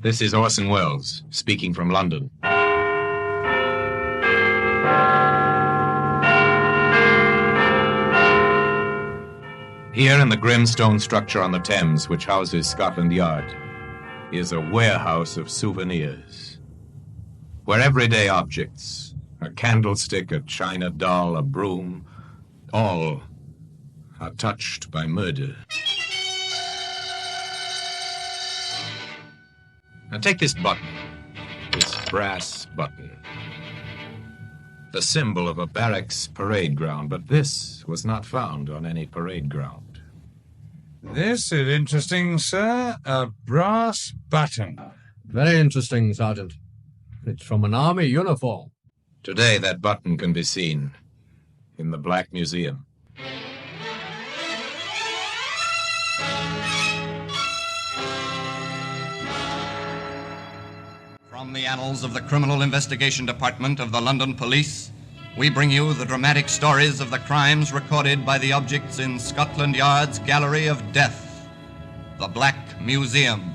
This is Orson Welles, speaking from London. Here in the grim stone structure on the Thames, which houses Scotland Yard, is a warehouse of souvenirs, where everyday objects, a candlestick, a china doll, a broom, all are touched by murder. Now take this button, this brass button, the symbol of a barracks parade ground, but this was not found on any parade ground. This is interesting, sir. A brass button. Very interesting, Sergeant. It's from an army uniform. Today, that button can be seen in the Black Museum. From the annals of the Criminal Investigation Department of the London Police, we bring you the dramatic stories of the crimes recorded by the objects in Scotland Yard's Gallery of Death, the Black Museum.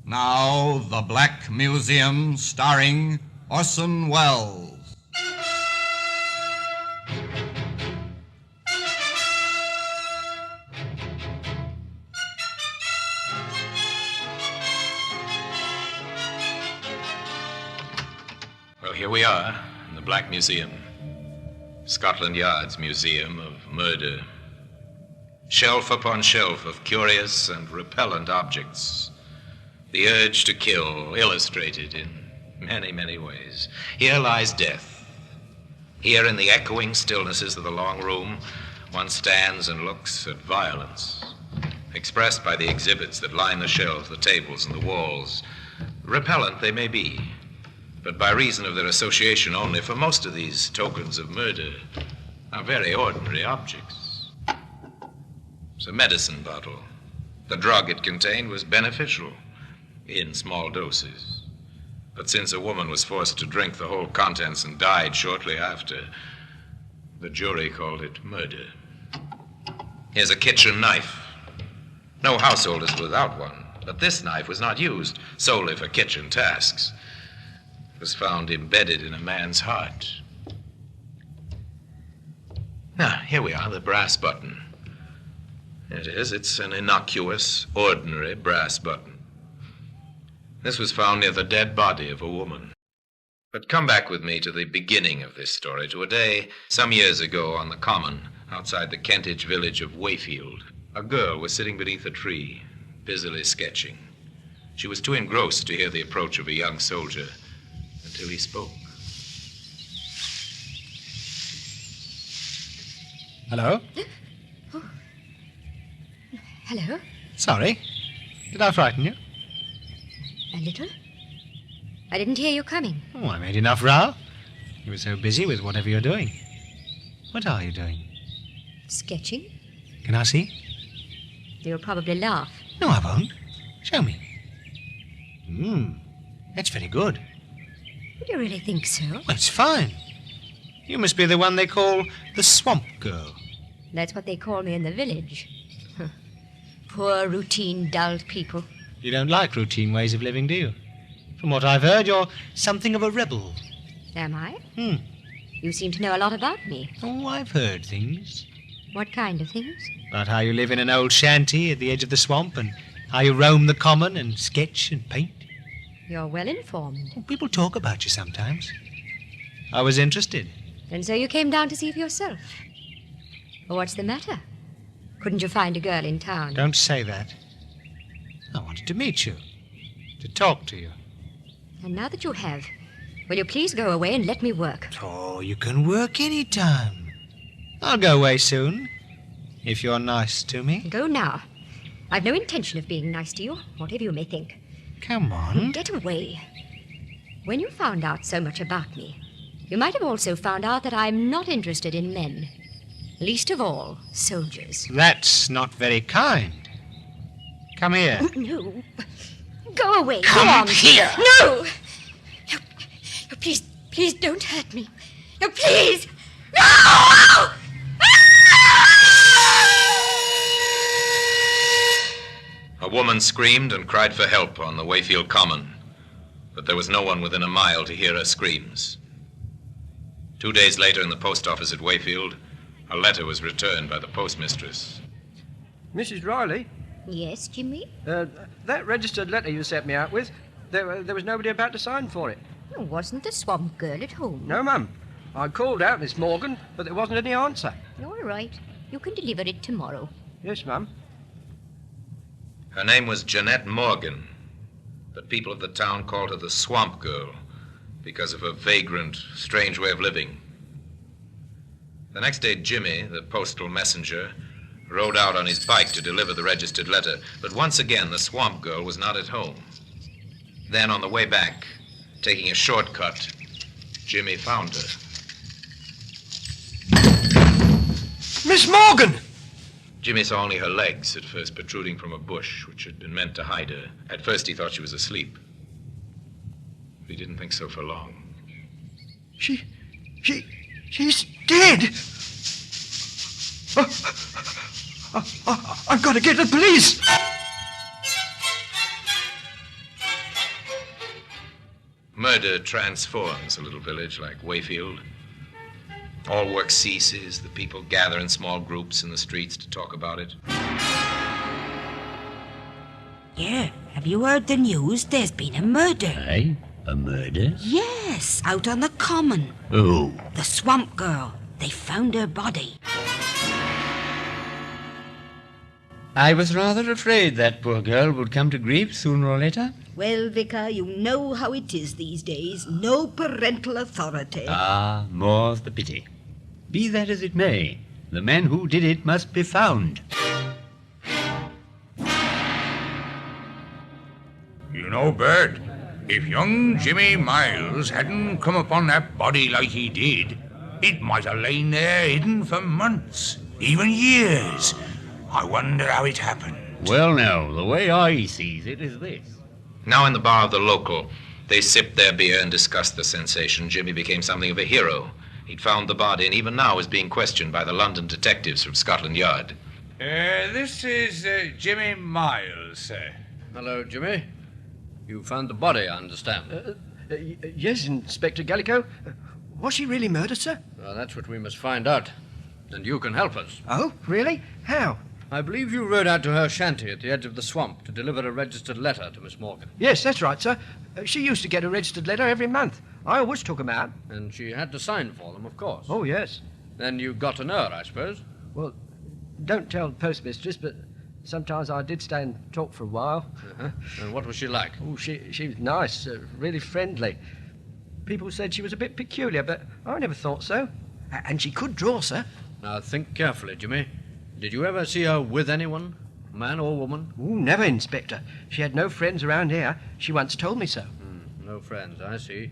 Now, the Black Museum, starring Orson Welles. Well, here we are in the Black Museum, Scotland Yard's Museum of Murder. Shelf upon shelf of curious and repellent objects. The urge to kill, illustrated in many, many ways. Here lies death. Here in the echoing stillnesses of the long room, one stands and looks at violence, expressed by the exhibits that line the shelves, the tables, and the walls. Repellent they may be, but by reason of their association only, for most of these tokens of murder are very ordinary objects. It's a medicine bottle. The drug it contained was beneficial in small doses. But since a woman was forced to drink the whole contents and died shortly after, the jury called it murder. Here's a kitchen knife. No household is without one, but this knife was not used solely for kitchen tasks. It was found embedded in a man's heart. Now, here we are, the brass button. It is. It's an innocuous, ordinary brass button. This was found near the dead body of a woman. But come back with me to the beginning of this story, to a day some years ago on the common outside the Kentish village of Wayfield. A girl was sitting beneath a tree, busily sketching. She was too engrossed to hear the approach of a young soldier until he spoke. Hello? Oh. Hello? Sorry. Did I frighten you? A little. I didn't hear you coming. Oh, I made enough row. You were so busy with whatever you're doing. What are you doing? Sketching? Can I see? You'll probably laugh. No, I won't. Show me. That's very good. Do you really think so? Well, it's fine. You must be the one they call the Swamp Girl. That's what they call me in the village. Poor, routine, dull people. You don't like routine ways of living, do you? From what I've heard, you're something of a rebel. Am I? You seem to know a lot about me. Oh, I've heard things. What kind of things? About how you live in an old shanty at the edge of the swamp and how you roam the common and sketch and paint. You're well informed. Well, people talk about you sometimes. I was interested. And so you came down to see for yourself. Well, what's the matter? Couldn't you find a girl in town? Don't say that. I wanted to meet you, to talk to you. And now that you have, will you please go away and let me work? Oh, you can work any time. I'll go away soon, if you're nice to me. Go now. I've no intention of being nice to you, whatever you may think. Come on. Get away. When you found out so much about me, you might have also found out that I'm not interested in men. Least of all, soldiers. That's not very kind. Come here. No. Go away. Come Go on. here. No. No. Please don't hurt me. No, please. No! A A woman screamed and cried for help on the Wayfield Common, but there was no one within a mile to hear her screams. 2 days later, in the post office at Wayfield, a letter was returned by the postmistress. Mrs. Riley, Yes, Jimmy? that registered letter you sent me out with, there was nobody about to sign for it. Wasn't the swamp girl at home? No, Mum. I called out Miss Morgan, but there wasn't any answer. All right. You can deliver it tomorrow. Yes, Mum. Her name was Jeanette Morgan, but people of the town called her the Swamp Girl because of her vagrant, strange way of living. The next day, Jimmy, the postal messenger, rode out on his bike to deliver the registered letter, but once again the Swamp Girl was not at home. Then, on the way back, taking a shortcut, Jimmy found her. Miss Morgan! Jimmy saw only her legs at first protruding from a bush, which had been meant to hide her. At first he thought she was asleep. But he didn't think so for long. She's dead! I've got to get the police! Murder transforms a little village like Wayfield. All work ceases. The people gather in small groups in the streets to talk about it. Yeah, have you heard the news? There's been a murder. Aye? A murder? Yes, out on the common. Who? The swamp girl. They found her body. I was rather afraid that poor girl would come to grief sooner or later. Well, Vicar, you know how it is these days. No parental authority. Ah, more's the pity. Be that as it may, the man who did it must be found. You know, Bert, if young Jimmy Miles hadn't come upon that body like he did, it might have lain there hidden for months, even years. I wonder how it happened. Well, now, the way I sees it is this. Now in the bar of the local, they sipped their beer and discussed the sensation. Jimmy became something of a hero. He'd found the body and even now is being questioned by the London detectives from Scotland Yard. This is Jimmy Miles, sir. Hello, Jimmy. You found the body, I understand. Yes, Inspector Gallico. Was she really murdered, sir? Well, that's what we must find out. And you can help us. Oh, really? How? I believe you rode out to her shanty at the edge of the swamp to deliver a registered letter to Miss Morgan. Yes, that's right, sir. She used to get a registered letter every month. I always took them out. And she had to sign for them, of course. Oh, yes. Then you got to know her, I suppose. Well, don't tell the postmistress, but sometimes I did stay and talk for a while. Uh-huh. And what was she like? Oh, she was nice, really friendly. People said she was a bit peculiar, but I never thought so. And she could draw, sir. Now, think carefully, Jimmy. Did you ever see her with anyone, man or woman? Oh, never, Inspector. She had no friends around here. She once told me so. No friends, I see.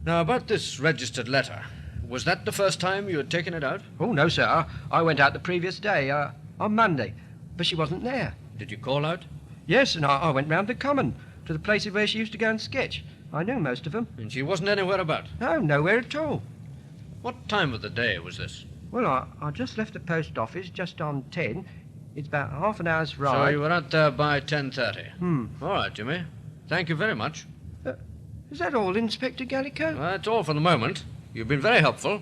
Now, about this registered letter, was that the first time you had taken it out? Oh, no, sir. I went out the previous day, on Monday, but she wasn't there. Did you call out? Yes, and I went round the common, to the places where she used to go and sketch. I knew most of them. And she wasn't anywhere about? No, nowhere at all. What time of the day was this? Well, I just left the post office just on 10. It's about half an hour's ride. So you were out there by 10:30? All right, Jimmy. Thank you very much. Is that all, Inspector Gallico? That's all for the moment. You've been very helpful.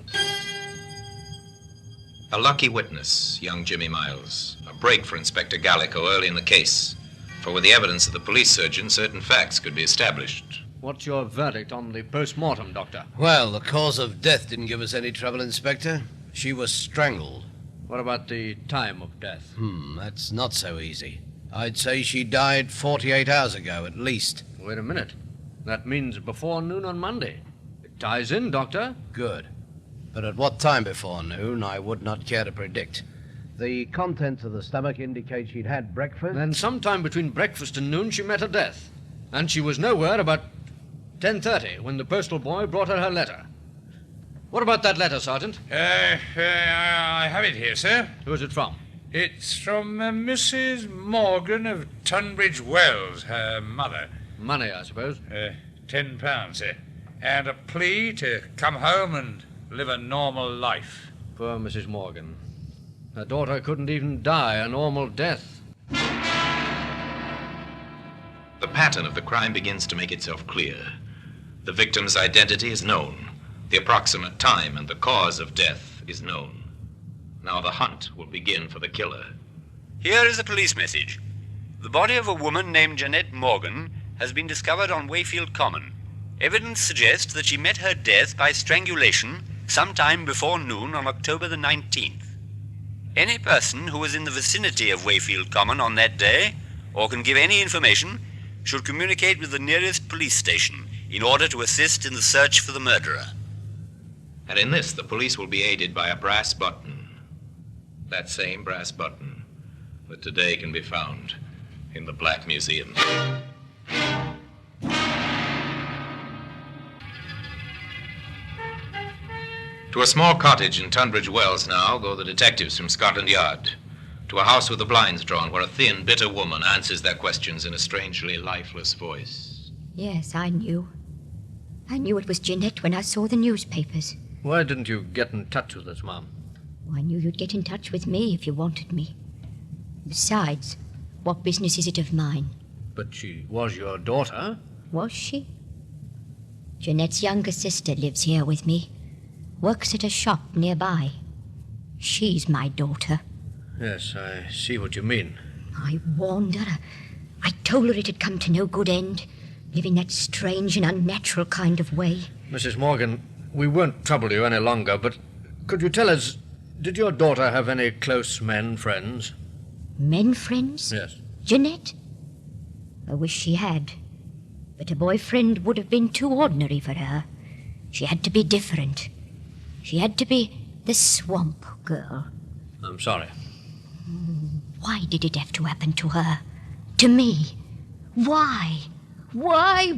A lucky witness, young Jimmy Miles. A break for Inspector Gallico early in the case. For with the evidence of the police surgeon, certain facts could be established. What's your verdict on the post-mortem, Doctor? Well, the cause of death didn't give us any trouble, Inspector. She was strangled. What about the time of death? That's not so easy. I'd say she died 48 hours ago, at least. Wait a minute. That means before noon on Monday. It ties in, Doctor. Good. But at what time before noon, I would not care to predict. The contents of the stomach indicate she'd had breakfast. Then sometime between breakfast and noon she met her death. And she was nowhere about 10:30 when the postal boy brought her letter. What about that letter, Sergeant? I have it here, sir. Who's it from? It's from Mrs. Morgan of Tunbridge Wells, her mother. Money, I suppose. £10, sir. And a plea to come home and live a normal life. Poor Mrs. Morgan. Her daughter couldn't even die a normal death. The pattern of the crime begins to make itself clear. The victim's identity is known. The approximate time and the cause of death is known. Now the hunt will begin for the killer. Here is a police message. The body of a woman named Jeanette Morgan has been discovered on Wayfield Common. Evidence suggests that she met her death by strangulation sometime before noon on October the 19th. Any person who was in the vicinity of Wayfield Common on that day, or can give any information, should communicate with the nearest police station in order to assist in the search for the murderer. And in this, the police will be aided by a brass button. That same brass button that today can be found in the Black Museum. To a small cottage in Tunbridge Wells now go the detectives from Scotland Yard. To a house with the blinds drawn where a thin, bitter woman answers their questions in a strangely lifeless voice. Yes, I knew. I knew it was Jeanette when I saw the newspapers. Why didn't you get in touch with us, Mom? I knew you'd get in touch with me if you wanted me. Besides, what business is it of mine? But she was your daughter. Was she? Jeanette's younger sister lives here with me. Works at a shop nearby. She's my daughter. Yes, I see what you mean. I warned her. I told her it had come to no good end, living that strange and unnatural kind of way. Mrs. Morgan, we won't trouble you any longer, but could you tell us, did your daughter have any close men friends? Men friends? Yes. Jeanette? I wish she had. But a boyfriend would have been too ordinary for her. She had to be different. She had to be the swamp girl. I'm sorry. Why did it have to happen to her? To me? Why? Why?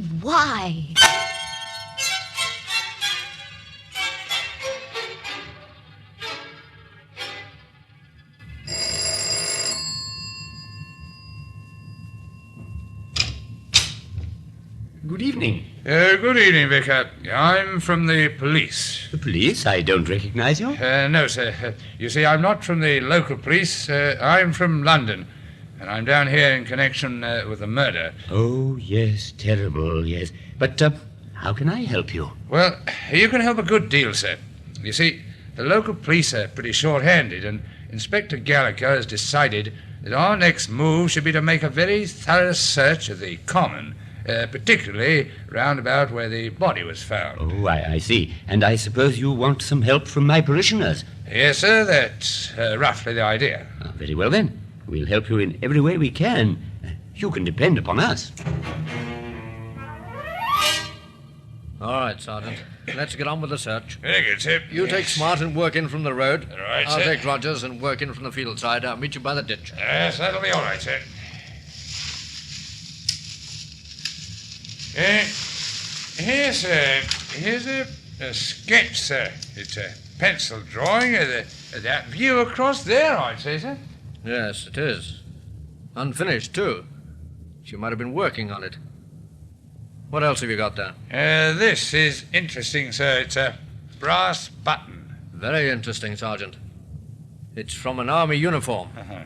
Good evening. Good evening, Vicar. I'm from the police. The police? I don't recognize you. No, sir. You see, I'm not from the local police. I'm from London, and I'm down here in connection with a murder. Oh, yes, terrible, yes. But how can I help you? Well, you can help a good deal, sir. You see, the local police are pretty short-handed, and Inspector Gallagher has decided that our next move should be to make a very thorough search of the common, particularly round about where the body was found. Oh, I see. And I suppose you want some help from my parishioners? Yes, sir, that's roughly the idea. Very well, then. We'll help you in every way we can. You can depend upon us. All right, Sergeant. Let's get on with the search. Very good, sir. You take Smart and work in from the road. All right, I'll sir. take Rogers and work in from the field side. I'll meet you by the ditch. Yes, that'll be all right, sir. Here, sir. Here's a sketch, sir. It's a pencil drawing of that view across there, I'd say, sir. Yes, it is. Unfinished, too. She might have been working on it. What else have you got there? This is interesting, sir. It's a brass button. Very interesting, Sergeant. It's from an army uniform. Uh-huh.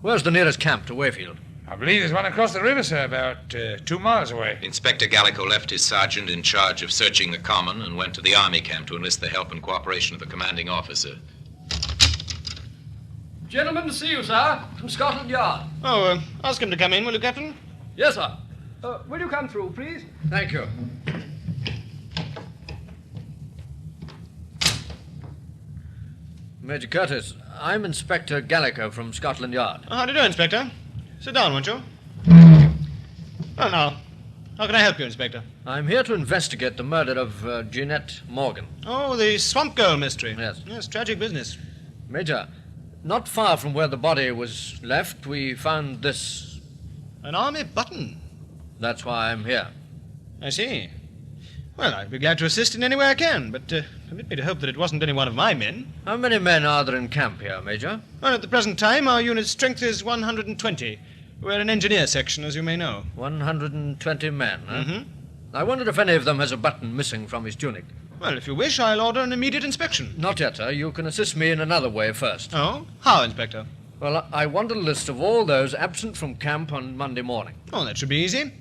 Where's the nearest camp to Wayfield? I believe there's one across the river, sir, about 2 miles away. Inspector Gallico left his sergeant in charge of searching the common and went to the army camp to enlist the help and cooperation of the commanding officer. Gentlemen to see you, sir, from Scotland Yard. Oh, ask him to come in, will you, Captain? Yes, sir. Will you come through, please? Thank you. Major Curtis, I'm Inspector Gallico from Scotland Yard. How do you do, Inspector? Sit down, won't you? Well, now, how can I help you, Inspector? I'm here to investigate the murder of Jeanette Morgan. Oh, the Swamp Girl mystery. Yes. Yes, tragic business. Major, not far from where the body was left, we found this. An army button. That's why I'm here. I see. Well, I'd be glad to assist in any way I can, but permit me to hope that it wasn't any one of my men. How many men are there in camp here, Major? Well, at the present time, our unit's strength is 120. We're an engineer section, as you may know. 120 men, huh? Mm-hmm. I wondered if any of them has a button missing from his tunic. Well, if you wish, I'll order an immediate inspection. Not yet, sir. You can assist me in another way first. Oh? How, Inspector? Well, I want a list of all those absent from camp on Monday morning. Oh, that should be easy.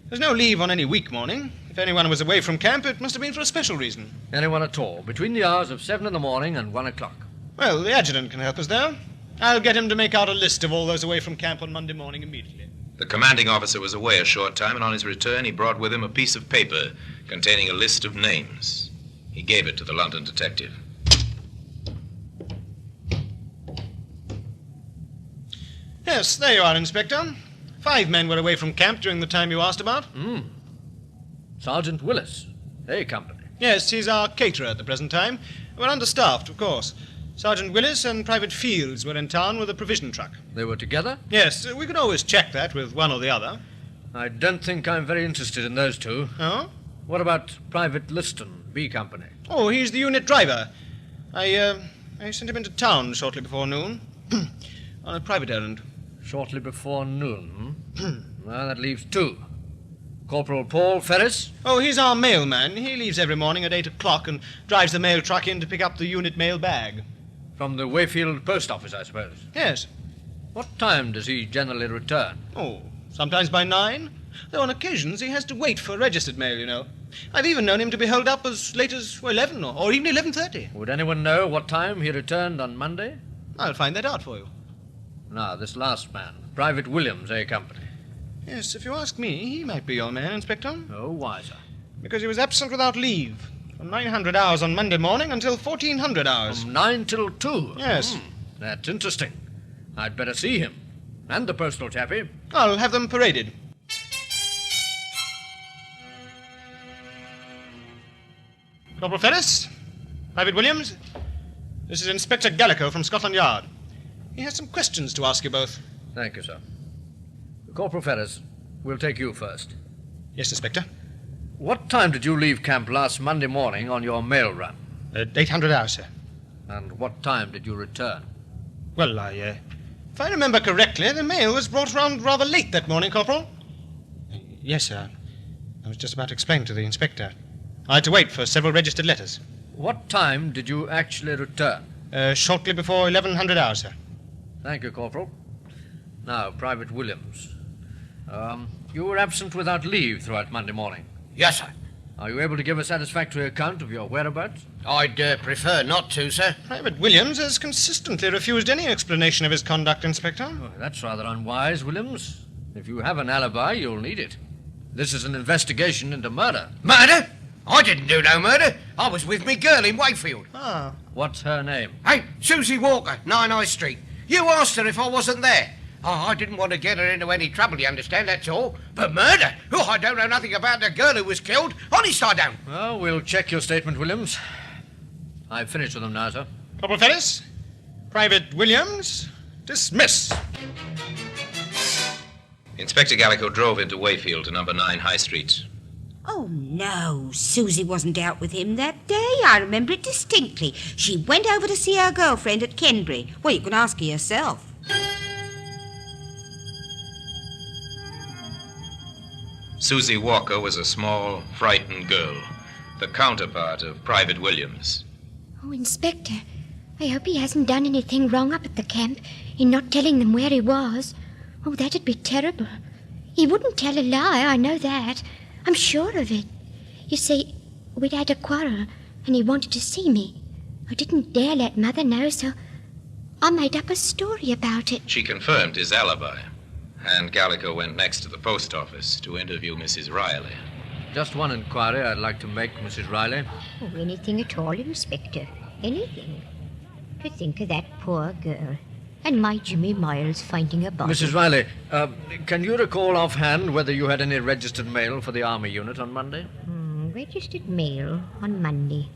There's no leave on any week morning. If anyone was away from camp, it must have been for a special reason. Anyone at all, between the hours of 7 in the morning and 1 o'clock. Well, the adjutant can help us there. I'll get him to make out a list of all those away from camp on Monday morning immediately. The commanding officer was away a short time, and on his return he brought with him a piece of paper containing a list of names. He gave it to the London detective. Yes, there you are, Inspector. 5 men were away from camp during the time you asked about. Sergeant Willis, A Company. Yes, he's our caterer at the present time. We're understaffed, of course. Sergeant Willis and Private Fields were in town with a provision truck. They were together? Yes, we could always check that with one or the other. I don't think I'm very interested in those two. Oh? What about Private Liston, B Company? Oh, he's the unit driver. I sent him into town shortly before noon. On a private errand. Shortly before noon? Well, that leaves 2. Corporal Paul Ferris? Oh, he's our mailman. He leaves every morning at 8 o'clock and drives the mail truck in to pick up the unit mail bag. From the Wayfield post office, I suppose. Yes. What time does he generally return? Oh, sometimes by 9. Though on occasions he has to wait for registered mail, you know. I've even known him to be held up as late as 11 or even 11:30. Would anyone know what time he returned on Monday? I'll find that out for you. Now, this last man, Private Williams, A Company. Yes, if you ask me, he might be your man, Inspector. Oh, why, sir? Because he was absent without leave. From 900 hours on Monday morning until 1400 hours. From 9 till 2? Yes. That's interesting. I'd better see him. And the postal chappie. I'll have them paraded. Corporal Ferris, Private Williams, this is Inspector Gallico from Scotland Yard. He has some questions to ask you both. Thank you, sir. Corporal Ferris, we'll take you first. Yes, Inspector. What time did you leave camp last Monday morning on your mail run? At 800 hours, sir. And what time did you return? Well, if I remember correctly, the mail was brought round rather late that morning, Corporal. Yes, sir. I was just about to explain to the Inspector. I had to wait for several registered letters. What time did you actually return? Shortly before 1100 hours, sir. Thank you, Corporal. Now, Private Williams. You were absent without leave throughout Monday morning. Yes, sir. Are you able to give a satisfactory account of your whereabouts? I'd prefer not to, sir. Private Williams has consistently refused any explanation of his conduct, Inspector. Oh, that's rather unwise, Williams. If you have an alibi, you'll need it. This is an investigation into murder. Murder? I didn't do no murder. I was with me girl in Wayfield. Ah. What's her name? Hey, Susie Walker, 9 High Street. You asked her if I wasn't there. Oh, I didn't want to get her into any trouble, you understand, that's all. But murder? Oh, I don't know nothing about the girl who was killed. Honest, I don't. Well, we'll check your statement, Williams. I've finished with them now, sir. Corporal Ferris, Private Williams, dismiss. Inspector Gallico drove into Wayfield to number 9 High Street. Oh, no, Susie wasn't out with him that day. I remember it distinctly. She went over to see her girlfriend at Kenbury. Well, you can ask her yourself. Susie Walker was a small, frightened girl, the counterpart of Private Williams. Oh, Inspector, I hope he hasn't done anything wrong up at the camp in not telling them where he was. Oh, that'd be terrible. He wouldn't tell a lie, I know that. I'm sure of it. You see, we'd had a quarrel, and he wanted to see me. I didn't dare let Mother know, so I made up a story about it. She confirmed his alibi, and Gallico went next to the post office to interview Mrs. Riley. Just one inquiry I'd like to make, Mrs. Riley. Oh, anything at all, Inspector. Anything. To think of that poor girl. And my Jimmy Miles finding a body. Mrs. Riley, can you recall offhand whether you had any registered mail for the Army unit on Monday? Registered mail on Monday.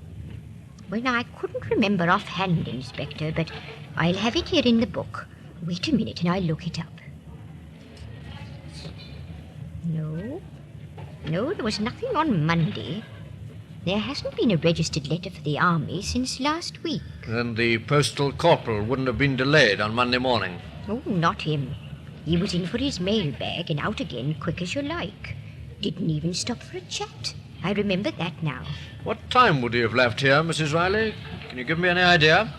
Well, I couldn't remember offhand, Inspector, but I'll have it here in the book. Wait a minute and I'll look it up. No, there was nothing on Monday. There hasn't been a registered letter for the Army since last week. Then the postal corporal wouldn't have been delayed on Monday morning. Oh, not him. He was in for his mail bag and out again quick as you like. Didn't even stop for a chat. I remember that now. What time would he have left here, Mrs. Riley? Can you give me any idea?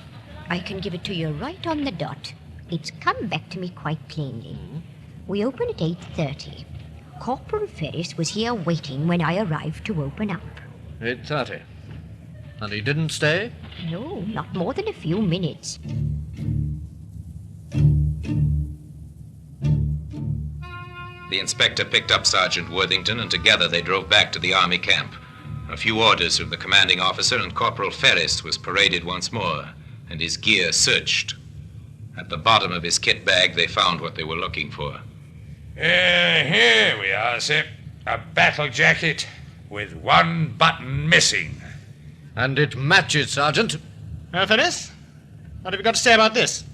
I can give it to you right on the dot. It's come back to me quite plainly. We open at 8:30. Corporal Ferris was here waiting when I arrived to open up. 8:30. And he didn't stay? No, not more than a few minutes. The inspector picked up Sergeant Worthington, and together they drove back to the army camp. A few orders from the commanding officer, and Corporal Ferris was paraded once more, and his gear searched. At the bottom of his kit bag, they found what they were looking for. Here we are, sir. A battle jacket with one button missing. And it matches, Sergeant. Ferris? What have you got to say about this?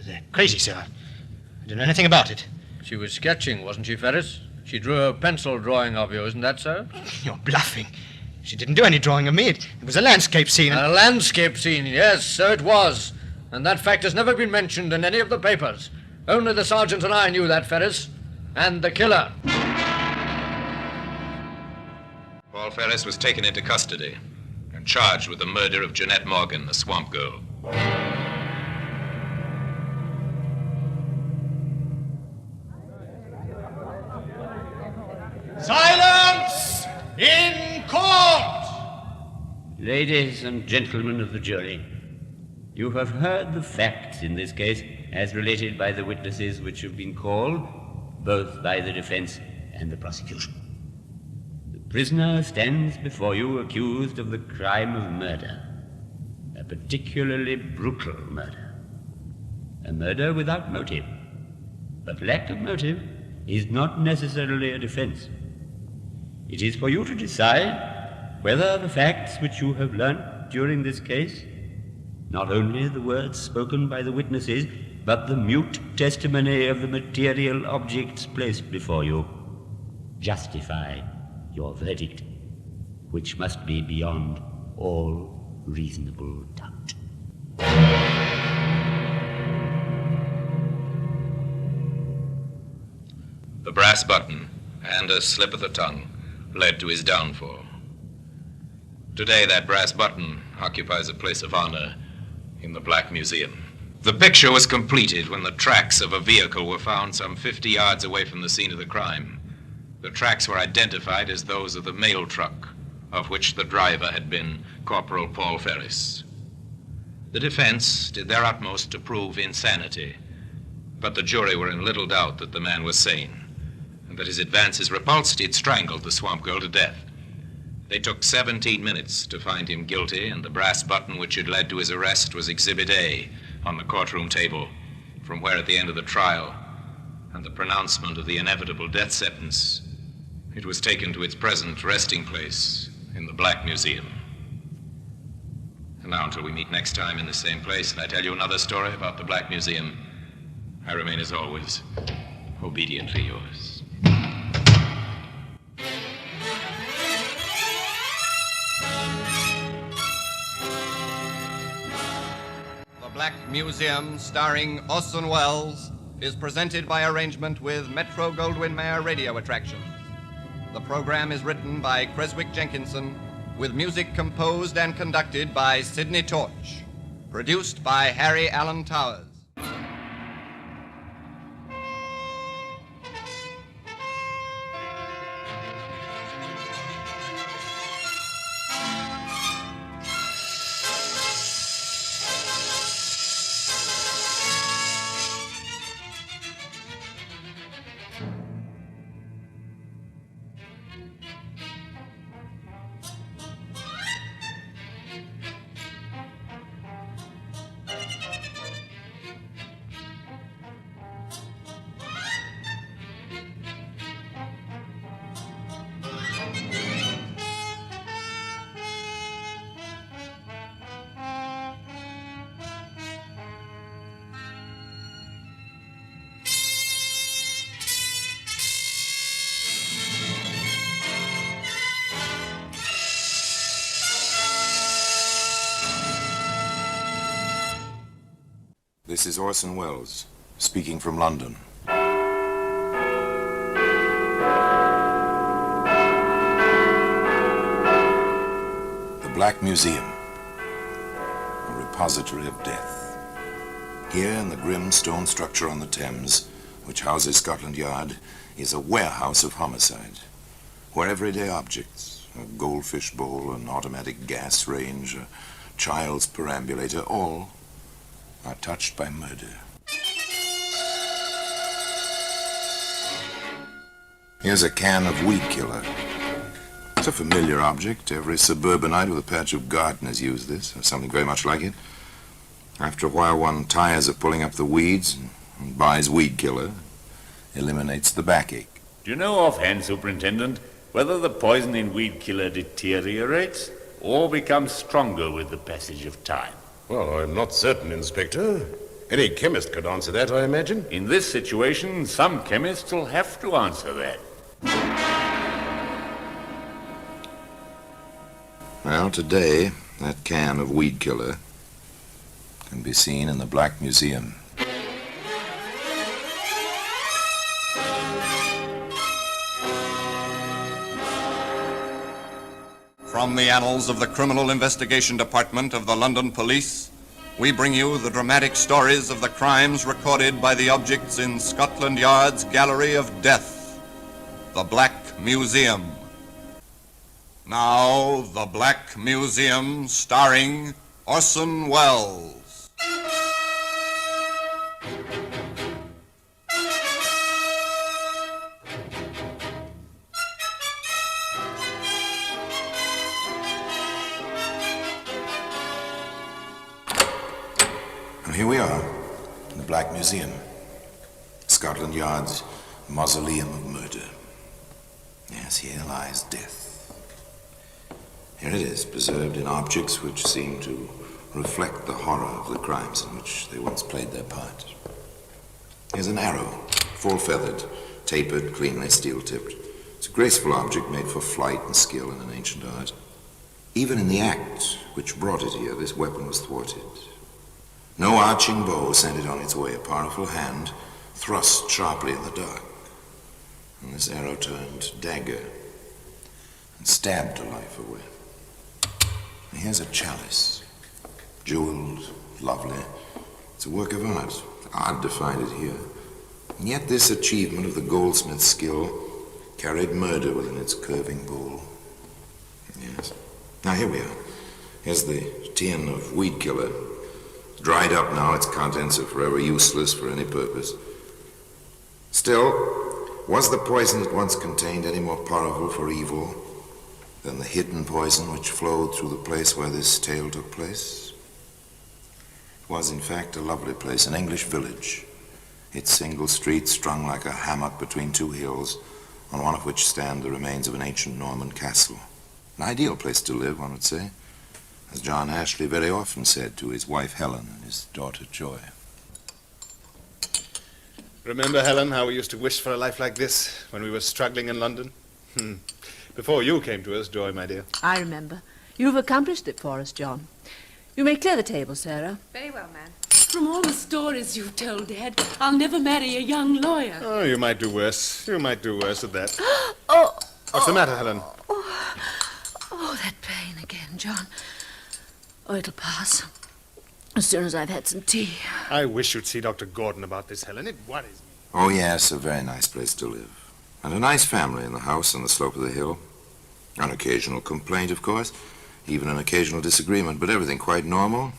They're crazy, sir. I don't know anything about it. She was sketching, wasn't she, Ferris? She drew a pencil drawing of you, isn't that so? You're bluffing. She didn't do any drawing of me. It was a landscape scene. A landscape scene, yes, so it was. And that fact has never been mentioned in any of the papers. Only the sergeant and I knew that, Ferris. And the killer. Paul Ferris was taken into custody and charged with the murder of Jeanette Morgan, the swamp girl. Silence in court! Ladies and gentlemen of the jury, you have heard the facts in this case as related by the witnesses which have been called, both by the defense and the prosecution. The prisoner stands before you accused of the crime of murder, a particularly brutal murder, a murder without motive. But lack of motive is not necessarily a defense. It is for you to decide whether the facts which you have learnt during this case, not only the words spoken by the witnesses, but the mute testimony of the material objects placed before you, justify your verdict, which must be beyond all reasonable doubt. The brass button and a slip of the tongue led to his downfall. Today, that brass button occupies a place of honor in the Black Museum. The picture was completed when the tracks of a vehicle were found some 50 yards away from the scene of the crime. The tracks were identified as those of the mail truck, of which the driver had been Corporal Paul Ferris. The defense did their utmost to prove insanity, but the jury were in little doubt that the man was sane, and that his advances repulsed, he'd strangled the swamp girl to death. They took 17 minutes to find him guilty, and the brass button which had led to his arrest was Exhibit A on the courtroom table, from where at the end of the trial and the pronouncement of the inevitable death sentence, it was taken to its present resting place in the Black Museum. And now, until we meet next time in the same place and I tell you another story about the Black Museum, I remain as always, obediently yours. The Black Museum, starring Orson Welles, is presented by arrangement with Metro-Goldwyn-Mayer Radio Attractions. The program is written by Creswick Jenkinson, with music composed and conducted by Sidney Torch. Produced by Harry Allen Towers. This is Orson Welles, speaking from London. The Black Museum, a repository of death. Here in the grim stone structure on the Thames, which houses Scotland Yard, is a warehouse of homicide, where everyday objects, a goldfish bowl, an automatic gas range, a child's perambulator, all are touched by murder. Here's a can of Weedkiller. It's a familiar object. Every suburbanite with a patch of garden has used this, or something very much like it. After a while, one tires of pulling up the weeds and buys Weedkiller. Eliminates the backache. Do you know offhand, Superintendent, whether the poison in Weedkiller deteriorates or becomes stronger with the passage of time? Well, I'm not certain, Inspector. Any chemist could answer that, I imagine. In this situation, some chemists will have to answer that. Well, today, that can of Weedkiller can be seen in the Black Museum. From the annals of the Criminal Investigation Department of the London Police, we bring you the dramatic stories of the crimes recorded by the objects in Scotland Yard's Gallery of Death, the Black Museum. Now, the Black Museum, starring Orson Welles. Here we are, in the Black Museum, Scotland Yard's mausoleum of murder. Yes, here lies death. Here it is, preserved in objects which seem to reflect the horror of the crimes in which they once played their part. Here's an arrow, full-feathered, tapered, cleanly steel-tipped. It's a graceful object made for flight and skill in an ancient art. Even in the act which brought it here, this weapon was thwarted. No arching bow sent it on its way. A powerful hand thrust sharply in the dark. And this arrow turned dagger and stabbed a life away. And here's a chalice, jeweled, lovely. It's a work of art. Odd to find it here. And yet this achievement of the goldsmith's skill carried murder within its curving bowl. Yes. Now here we are. Here's the tin of Weedkiller. Dried up now, its contents are forever useless for any purpose. Still, was the poison it once contained any more powerful for evil than the hidden poison which flowed through the place where this tale took place? It was, in fact, a lovely place, an English village. Its single street strung like a hammock between two hills, on one of which stand the remains of an ancient Norman castle. An ideal place to live, one would say, as John Ashley very often said to his wife Helen and his daughter Joy. Remember, Helen, how we used to wish for a life like this when we were struggling in London? Before you came to us, Joy, my dear. I remember. You've accomplished it for us, John. You may clear the table, Sarah. Very well, ma'am. From all the stories you've told, Dad, I'll never marry a young lawyer. Oh, you might do worse. You might do worse at that. Oh! What's the matter, Helen? Oh, that pain again, John. Oh, it'll pass. As soon as I've had some tea. I wish you'd see Dr. Gordon about this, Helen. It worries me. Oh, yes, a very nice place to live. And a nice family in the house on the slope of the hill. An occasional complaint, of course. Even an occasional disagreement, but everything quite normal.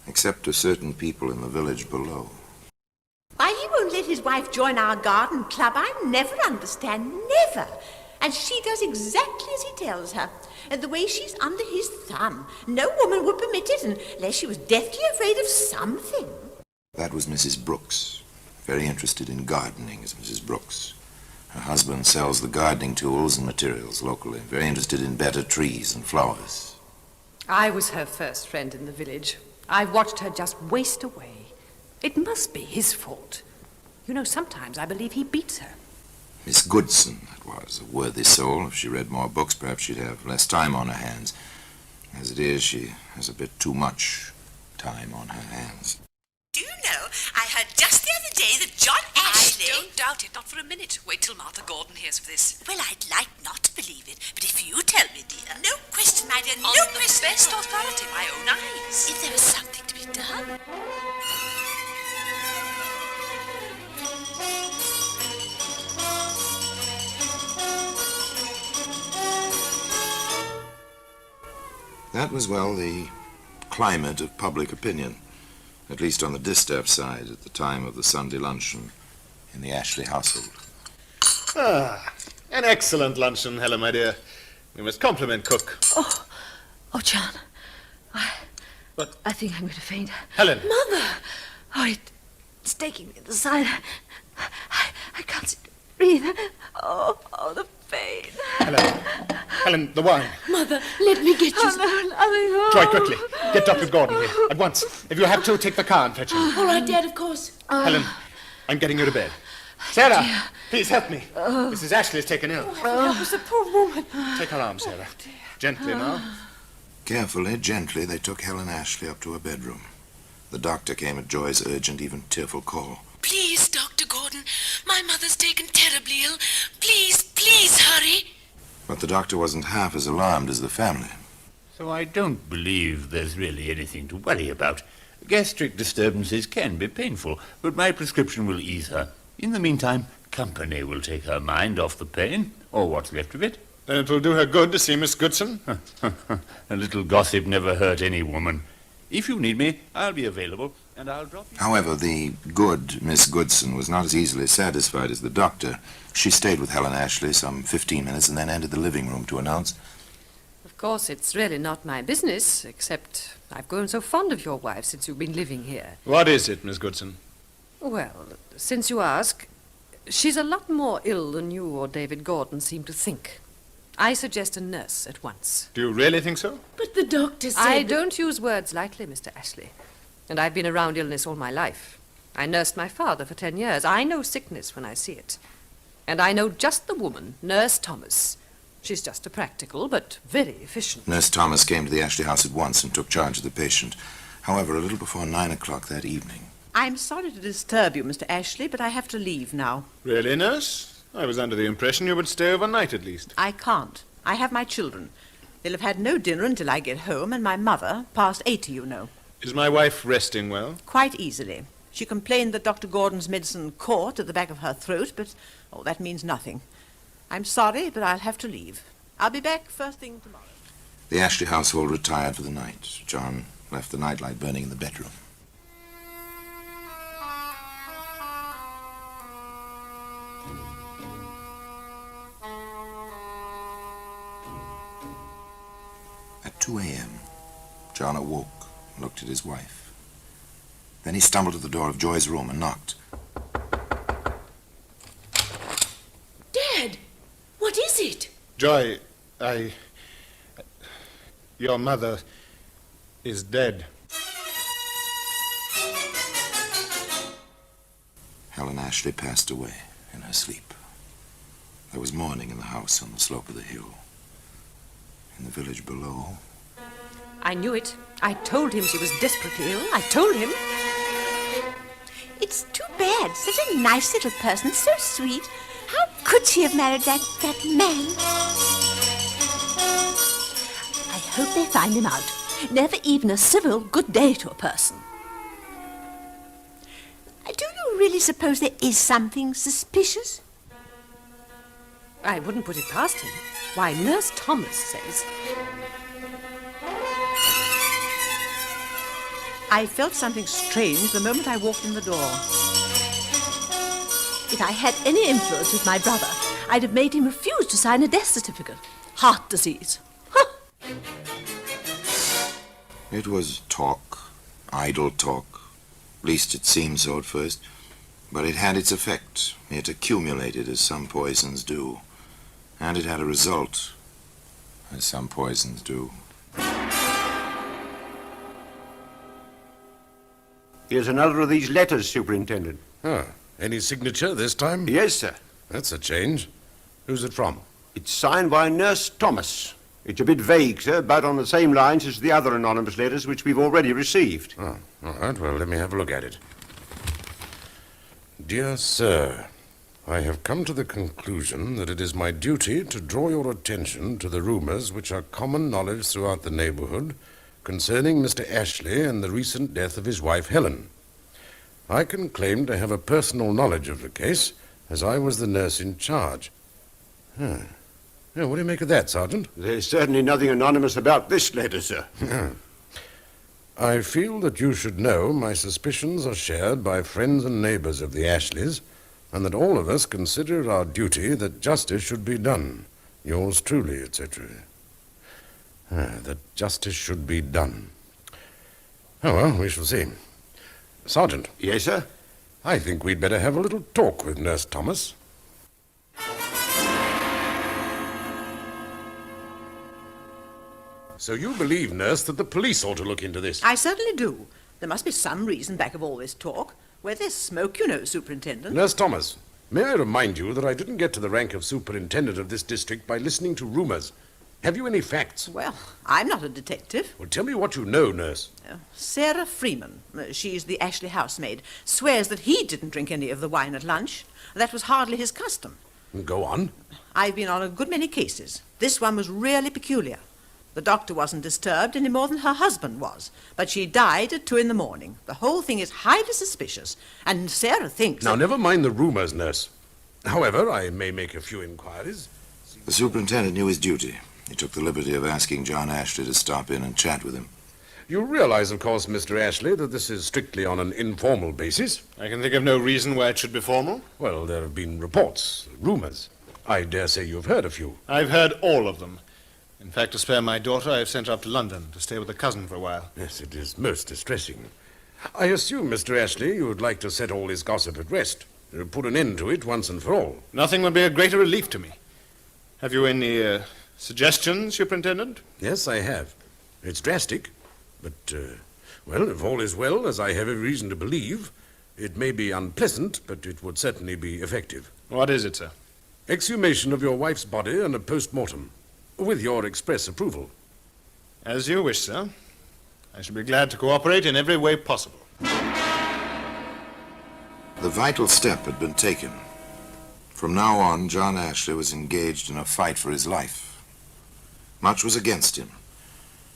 Except to certain people in the village below. Why he won't let his wife join our garden club, I never understand. Never. And she does exactly as he tells her. And the way she's under his thumb, no woman would permit it unless she was deathly afraid of something. That was Mrs. Brooks. Very interested in gardening is Mrs. Brooks. Her husband sells the gardening tools and materials locally. Very interested in better trees and flowers. I was her first friend in the village. I watched her just waste away. It must be his fault. You know, sometimes I believe he beats her. Miss Goodson, that was, a worthy soul. If she read more books, perhaps she'd have less time on her hands. As it is, she has a bit too much time on her hands. Do you know, I heard just the other day that John Ashley... I don't doubt it, not for a minute. Wait till Martha Gordon hears of this. Well, I'd like not to believe it, but if you tell me, dear... No question, my dear, no On question. the best authority, my own eyes. If there was something to be done... That was, well, the climate of public opinion, at least on the distaff side at the time of the Sunday luncheon in the Ashley household. Ah, an excellent luncheon, Helen, my dear. We must compliment cook. Oh, John. I think I'm going to faint. Helen! Mother! Oh, it's taking me to the side. I can't seem to breathe. Oh, the pain. Helen, the wine. Mother, let me get you. Oh, Try quickly. Get Dr. Gordon here, at once. If you have to, take the car and fetch him. All right, Dad, of course. Helen, I'm getting you to bed. Sarah, please help me. Mrs. Ashley is taken ill. Help us, the poor woman. Take her arm, Sarah. Gently now. Carefully, gently, they took Helen Ashley up to her bedroom. The doctor came at Joy's urgent, even tearful call. Please, Dr. Gordon. My mother's taken terribly ill. Please hurry. But the doctor wasn't half as alarmed as the family. So I don't believe there's really anything to worry about. Gastric disturbances can be painful, but my prescription will ease her. In the meantime, company will take her mind off the pain, or what's left of it. Then it will do her good to see Miss Goodson. A little gossip never hurt any woman. If you need me, I'll be available, and I'll drop you. However, the good Miss Goodson was not as easily satisfied as the doctor. She stayed with Helen Ashley some 15 minutes and then entered the living room to announce, Of course, it's really not my business, except I've grown so fond of your wife since you've been living here. What is it, Miss Goodson? Well, since you ask, she's a lot more ill than you or David Gordon seem to think. I suggest a nurse at once. Do you really think so? But the doctor said... I don't use words lightly, Mr. Ashley. And I've been around illness all my life. I nursed my father for 10 years. I know sickness when I see it. And I know just the woman, Nurse Thomas. She's just a practical, but very efficient. Nurse Thomas came to the Ashley house at once and took charge of the patient. However, a little before 9 o'clock that evening. I'm sorry to disturb you, Mr. Ashley, but I have to leave now. Really, nurse? I was under the impression you would stay overnight at least. I can't. I have my children. They'll have had no dinner until I get home, and my mother, past 80, you know. Is my wife resting well? Quite easily. She complained that Dr. Gordon's medicine caught at the back of her throat, but, that means nothing. I'm sorry, but I'll have to leave. I'll be back first thing tomorrow. The Ashley household retired for the night. John left the nightlight burning in the bedroom. At 2 a.m., John awoke and looked at his wife. Then he stumbled to the door of Joy's room and knocked. Dad, what is it? Joy, your mother is dead. Helen Ashley passed away in her sleep. There was mourning in the house on the slope of the hill. In the village below, I knew it. I told him she was desperately ill. I told him. It's too bad. Such a nice little person, so sweet. How could she have married that man? I hope they find him out. Never even a civil good day to a person. Do you really suppose there is something suspicious? I wouldn't put it past him. Why, Nurse Thomas says... I felt something strange the moment I walked in the door. If I had any influence with my brother, I'd have made him refuse to sign a death certificate. Heart disease. it was talk, idle talk. At least it seemed so at first. But it had its effect. It accumulated as some poisons do. And it had a result, as some poisons do. Here's another of these letters, Superintendent. Ah, any signature this time? Yes, sir. That's a change. Who's it from? It's signed by Nurse Thomas. It's a bit vague, sir, but on the same lines as the other anonymous letters which we've already received. Oh, all right, well, let me have a look at it. Dear Sir, I have come to the conclusion that it is my duty to draw your attention to the rumors which are common knowledge throughout the neighborhood concerning Mr. Ashley and the recent death of his wife, Helen. I can claim to have a personal knowledge of the case, as I was the nurse in charge. Yeah, what do you make of that, Sergeant? There's certainly nothing anonymous about this letter, sir. I feel that you should know my suspicions are shared by friends and neighbors of the Ashleys, and that all of us consider it our duty that justice should be done. Yours truly, etc. That justice should be done. Oh, well, we shall see. Sergeant. Yes, sir? I think we'd better have a little talk with Nurse Thomas. So you believe, Nurse, that the police ought to look into this? I certainly do. There must be some reason back of all this talk. Where there's smoke, you know, Superintendent. Nurse Thomas, may I remind you that I didn't get to the rank of superintendent of this district by listening to rumors. Have you any facts? Well, I'm not a detective. Well, tell me what you know, Nurse. Sarah Freeman, she's the Ashley housemaid, swears that he didn't drink any of the wine at lunch. That was hardly his custom. Go on. I've been on a good many cases. This one was really peculiar. The doctor wasn't disturbed any more than her husband was, but she died at 2 a.m. The whole thing is highly suspicious, and Sarah thinks... Now, never mind the rumors, Nurse. However, I may make a few inquiries. The superintendent knew his duty. He took the liberty of asking John Ashley to stop in and chat with him. You realize, of course, Mr. Ashley, that this is strictly on an informal basis? I can think of no reason why it should be formal. Well, there have been reports, rumors. I dare say you've heard a few. I've heard all of them. In fact, to spare my daughter, I've sent her up to London to stay with a cousin for a while. Yes, it is most distressing. I assume, Mr. Ashley, you would like to set all this gossip at rest. Put an end to it once and for all. Nothing would be a greater relief to me. Have you any suggestions, Superintendent? Yes, I have. It's drastic, but, well, if all is well, as I have every reason to believe, it may be unpleasant, but it would certainly be effective. What is it, sir? Exhumation of your wife's body and a post-mortem, with your express approval. As you wish, sir. I shall be glad to cooperate in every way possible. The vital step had been taken. From now on, John Ashley was engaged in a fight for his life. Much was against him,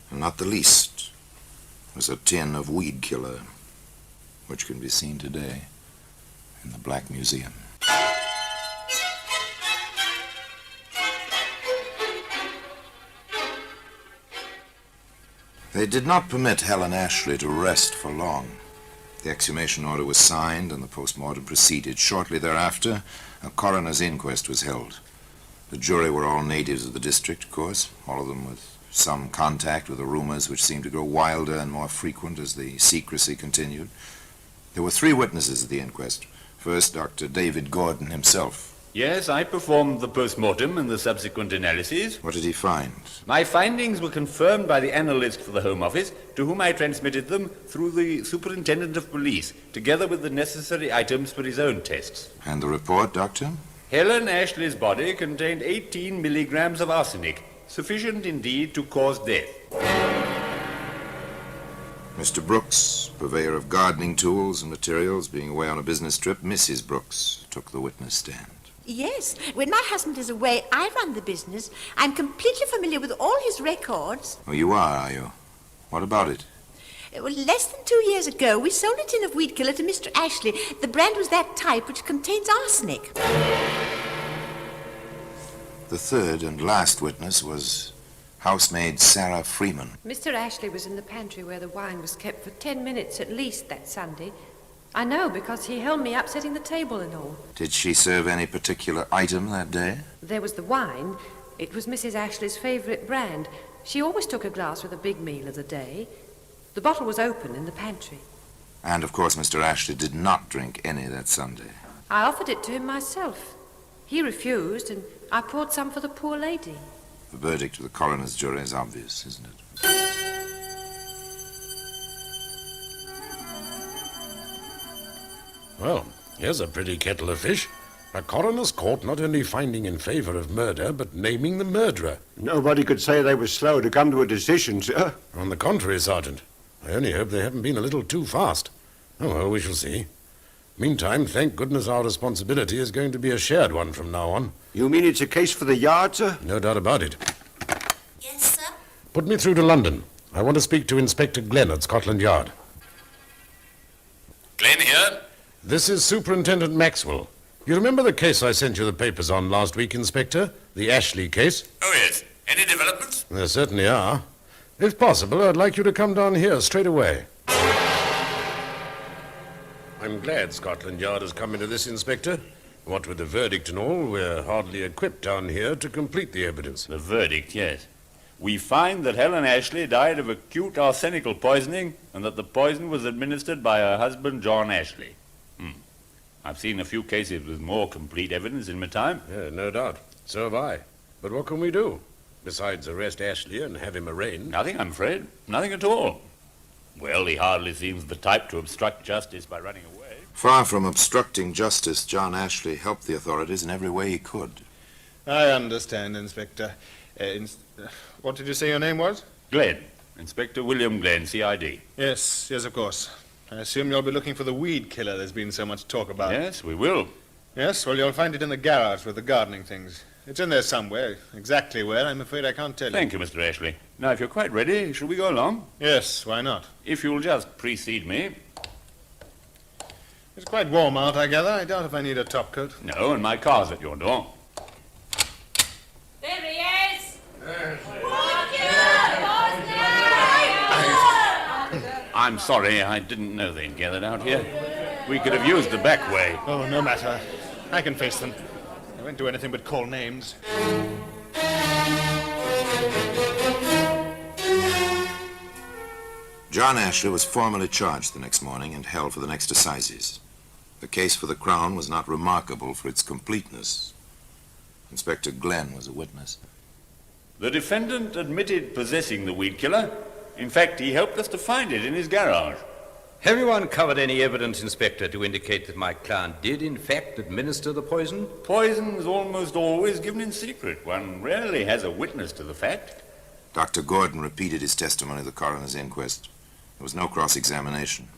and not the least was a tin of weed killer, which can be seen today in the Black Museum. They did not permit Helen Ashley to rest for long. The exhumation order was signed and the post-mortem proceeded. Shortly thereafter, a coroner's inquest was held. The jury were all natives of the district, of course, all of them with some contact with the rumors which seemed to grow wilder and more frequent as the secrecy continued. There were 3 witnesses at the inquest. First, Dr. David Gordon himself. Yes, I performed the post-mortem and the subsequent analyses. What did he find? My findings were confirmed by the analyst for the Home Office, to whom I transmitted them through the Superintendent of Police, together with the necessary items for his own tests. And the report, Doctor? Helen Ashley's body contained 18 milligrams of arsenic, sufficient indeed to cause death. Mr. Brooks, purveyor of gardening tools and materials, being away on a business trip, Mrs. Brooks took the witness stand. Yes, when my husband is away, I run the business. I'm completely familiar with all his records. Oh, you are you? What about it? Well, less than 2 years ago, we sold a tin of Weedkiller to Mr. Ashley. The brand was that type which contains arsenic. The third and last witness was housemaid Sarah Freeman. Mr. Ashley was in the pantry where the wine was kept for 10 minutes at least that Sunday. I know, because he held me up setting the table and all. Did she serve any particular item that day? There was the wine. It was Mrs. Ashley's favourite brand. She always took a glass with a big meal of the day. The bottle was open in the pantry. And, of course, Mr. Ashley did not drink any that Sunday. I offered it to him myself. He refused, and I poured some for the poor lady. The verdict of the coroner's jury is obvious, isn't it? Well, here's a pretty kettle of fish. A coroner's court not only finding in favor of murder, but naming the murderer. Nobody could say they were slow to come to a decision, sir. On the contrary, Sergeant. I only hope they haven't been a little too fast. Oh, well, we shall see. Meantime, thank goodness our responsibility is going to be a shared one from now on. You mean it's a case for the yard, sir? No doubt about it. Yes, sir? Put me through to London. I want to speak to Inspector Glenn at Scotland Yard. Glenn here? This is Superintendent Maxwell. You remember the case I sent you the papers on last week, Inspector? The Ashley case? Oh, yes. Any developments? There certainly are. If possible, I'd like you to come down here straight away. I'm glad Scotland Yard has come into this, Inspector. What with the verdict and all, we're hardly equipped down here to complete the evidence. The verdict, yes. We find that Helen Ashley died of acute arsenical poisoning and that the poison was administered by her husband, John Ashley. I've seen a few cases with more complete evidence in my time. Yeah, no doubt. So have I. But what can we do? Besides arrest Ashley and have him arraigned? Nothing, I'm afraid. Nothing at all. Well, he hardly seems the type to obstruct justice by running away. Far from obstructing justice, John Ashley helped the authorities in every way he could. I understand, Inspector. What did you say your name was? Glenn. Inspector William Glenn, CID. Yes, of course. I assume you'll be looking for the weed killer there's been so much talk about. Yes, we will. Yes, well, you'll find it in the garage with the gardening things. It's in there somewhere. Exactly where, I'm afraid I can't tell you. Thank you, Mr. Ashley. Now, if you're quite ready, shall we go along? Yes, why not? If you'll just precede me. It's quite warm out, I gather. I doubt if I need a topcoat. No, and my car's at your door. There he is! I'm sorry, I didn't know they'd gathered out here. We could have used the back way. Oh, no matter. I can face them. I won't do anything but call names. John Ashley was formally charged the next morning and held for the next assizes. The case for the Crown was not remarkable for its completeness. Inspector Glenn was a witness. The defendant admitted possessing the weed killer. In fact, he helped us to find it in his garage. Have you uncovered any evidence, Inspector, to indicate that my client did, in fact, administer the poison? Poison's almost always given in secret. One rarely has a witness to the fact. Dr. Gordon repeated his testimony at the coroner's inquest. There was no cross-examination.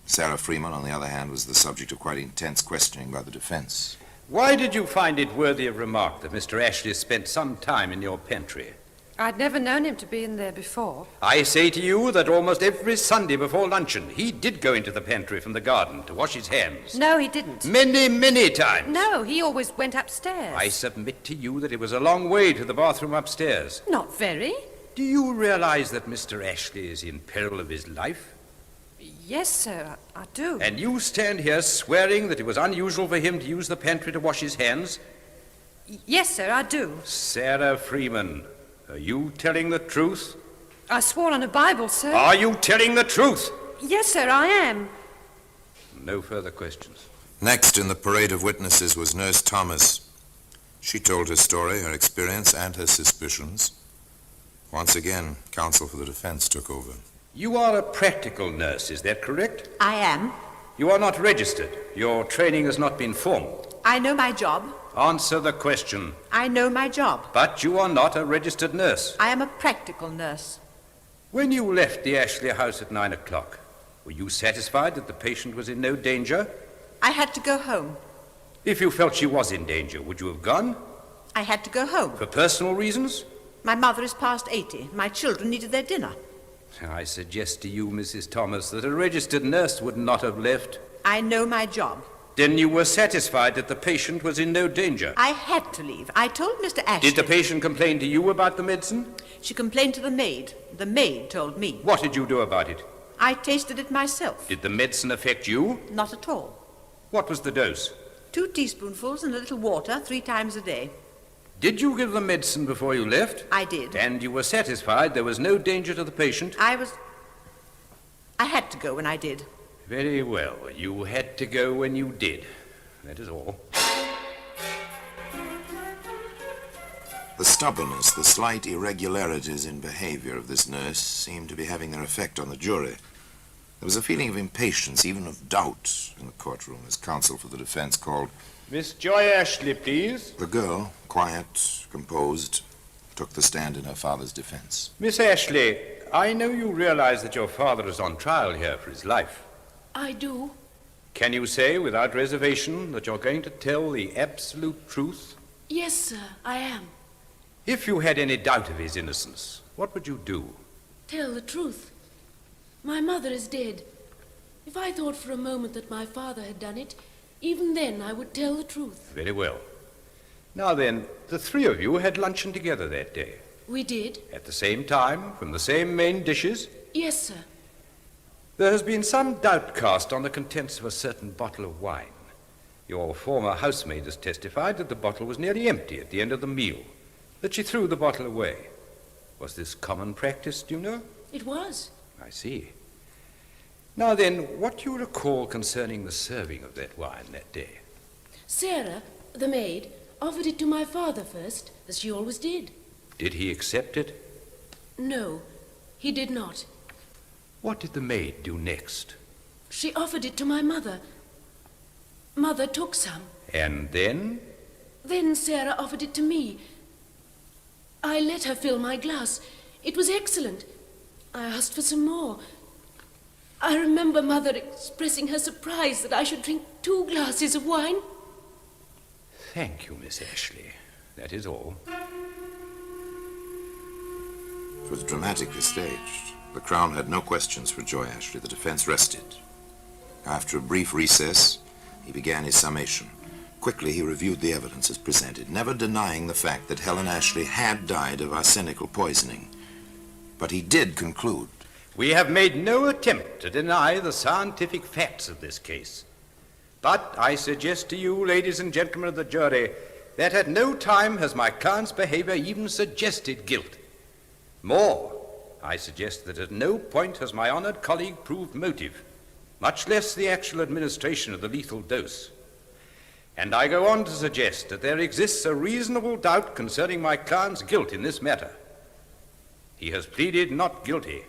Sarah Freeman, on the other hand, was the subject of quite intense questioning by the defense. Why did you find it worthy of remark that Mr. Ashley spent some time in your pantry? I'd never known him to be in there before. I say to you that almost every Sunday before luncheon, he did go into the pantry from the garden to wash his hands. No, he didn't. Many times. No, he always went upstairs. I submit to you that it was a long way to the bathroom upstairs. Not very. Do you realize that Mr. Ashley is in peril of his life? Yes, sir, I do. And you stand here swearing that it was unusual for him to use the pantry to wash his hands? Yes, sir, I do. Sarah Freeman, are you telling the truth? I swore on a Bible, sir. Are you telling the truth? Yes, sir, I am. No further questions. Next in the parade of witnesses was Nurse Thomas. She told her story, her experience, and her suspicions. Once again, counsel for the defense took over. You are a practical nurse, is that correct? I am. You are not registered. Your training has not been formal. I know my job. Answer the question. I know my job. But you are not a registered nurse. I am a practical nurse. When you left the Ashley house at 9 o'clock, were you satisfied that the patient was in no danger? I had to go home. If you felt she was in danger, would you have gone? I had to go home. For personal reasons? My mother is past 80. My children needed their dinner. I suggest to you, Mrs. Thomas, that a registered nurse would not have left. I know my job. Then you were satisfied that the patient was in no danger? I had to leave. I told Mr. Ashley. Did the patient complain to you about the medicine? She complained to the maid. The maid told me. What did you do about it? I tasted it myself. Did the medicine affect you? Not at all. What was the dose? 2 teaspoonfuls and a little water 3 times a day. Did you give the medicine before you left? I did. And you were satisfied there was no danger to the patient? I had to go when I did. Very well. You had to go when you did. That is all. The stubbornness, the slight irregularities in behavior of this nurse seemed to be having their effect on the jury. There was a feeling of impatience, even of doubt, in the courtroom as counsel for the defense called Miss Joy Ashley, please. The girl, quiet, composed, took the stand in her father's defense. Miss Ashley, I know you realize that your father is on trial here for his life. I do. Can you say without reservation that you're going to tell the absolute truth? Yes, sir, I am. If you had any doubt of his innocence, what would you do? Tell the truth. My mother is dead. If I thought for a moment that my father had done it, Even then, I would tell the truth. Very well. Now then, the three of you had luncheon together that day. We did? At the same time, from the same main dishes? Yes, sir. There has been some doubt cast on the contents of a certain bottle of wine. Your former housemaid has testified that the bottle was nearly empty at the end of the meal, that she threw the bottle away. Was this common practice, do you know? It was. I see. Now then, what do you recall concerning the serving of that wine that day? Sarah, the maid, offered it to my father first, as she always did. Did he accept it? No, he did not. What did the maid do next? She offered it to my mother. Mother took some. And then? Then Sarah offered it to me. I let her fill my glass. It was excellent. I asked for some more. I remember Mother expressing her surprise that I should drink 2 glasses of wine. Thank you, Miss Ashley. That is all. It was dramatically staged. The Crown had no questions for Joy Ashley. The defense rested. After a brief recess, he began his summation. Quickly, he reviewed the evidence as presented, never denying the fact that Helen Ashley had died of arsenical poisoning. But he did conclude. We have made no attempt to deny the scientific facts of this case. But I suggest to you, ladies and gentlemen of the jury, that at no time has my client's behavior even suggested guilt. More, I suggest that at no point has my honored colleague proved motive, much less the actual administration of the lethal dose. And I go on to suggest that there exists a reasonable doubt concerning my client's guilt in this matter. He has pleaded not guilty.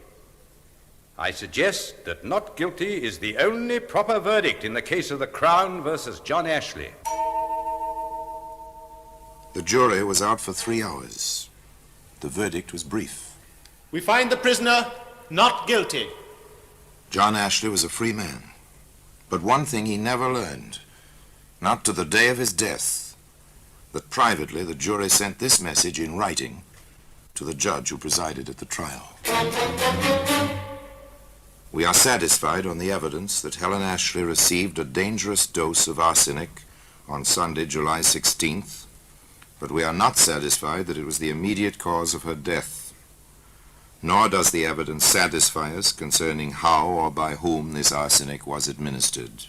I suggest that not guilty is the only proper verdict in the case of the Crown versus John Ashley. The jury was out for 3 hours. The verdict was brief. We find the prisoner not guilty. John Ashley was a free man. But one thing he never learned, not to the day of his death, that privately the jury sent this message in writing to the judge who presided at the trial. We are satisfied on the evidence that Helen Ashley received a dangerous dose of arsenic on Sunday, July 16th, but we are not satisfied that it was the immediate cause of her death. Nor does the evidence satisfy us concerning how or by whom this arsenic was administered.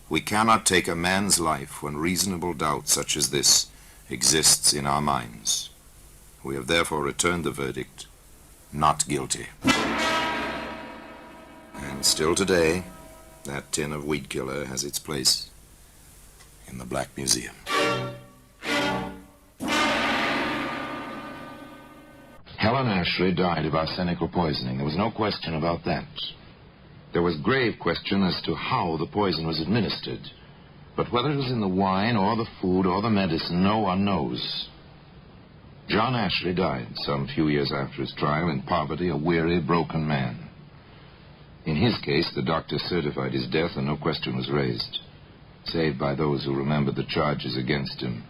We cannot take a man's life when reasonable doubt such as this exists in our minds. We have therefore returned the verdict, not guilty. And still today, that tin of Weedkiller has its place in the Black Museum. Helen Ashley died of arsenical poisoning. There was no question about that. There was grave question as to how the poison was administered. But whether it was in the wine or the food or the medicine, no one knows. John Ashley died some few years after his trial in poverty, a weary, broken man. In his case, the doctor certified his death and no question was raised, save by those who remembered the charges against him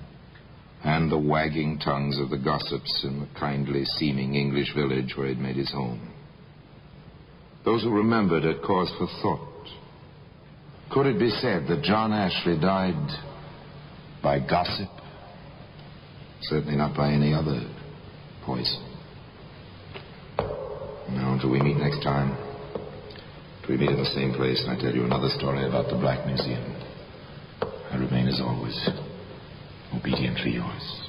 and the wagging tongues of the gossips in the kindly-seeming English village where he'd made his home. Those who remembered had cause for thought. Could it be said that John Ashley died by gossip? Certainly not by any other poison. Now, until we meet next time, we meet in the same place and I tell you another story about the Black Museum. I remain, as always, obediently yours.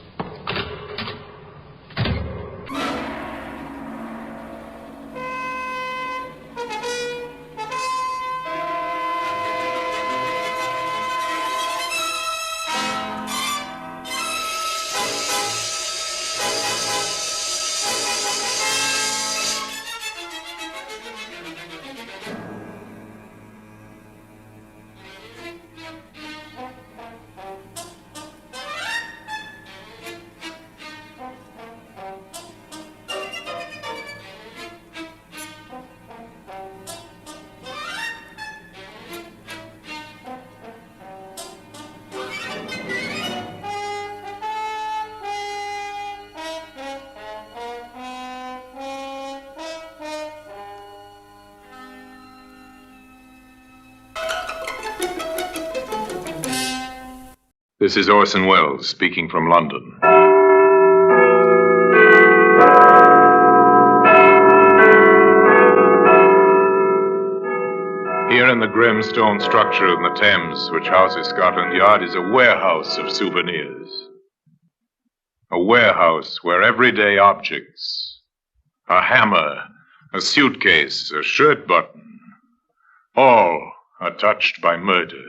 This is Orson Welles speaking from London. Here in the grim stone structure in the Thames, which houses Scotland Yard, is a warehouse of souvenirs. A warehouse where everyday objects, a hammer, a suitcase, a shirt button, all are touched by murder.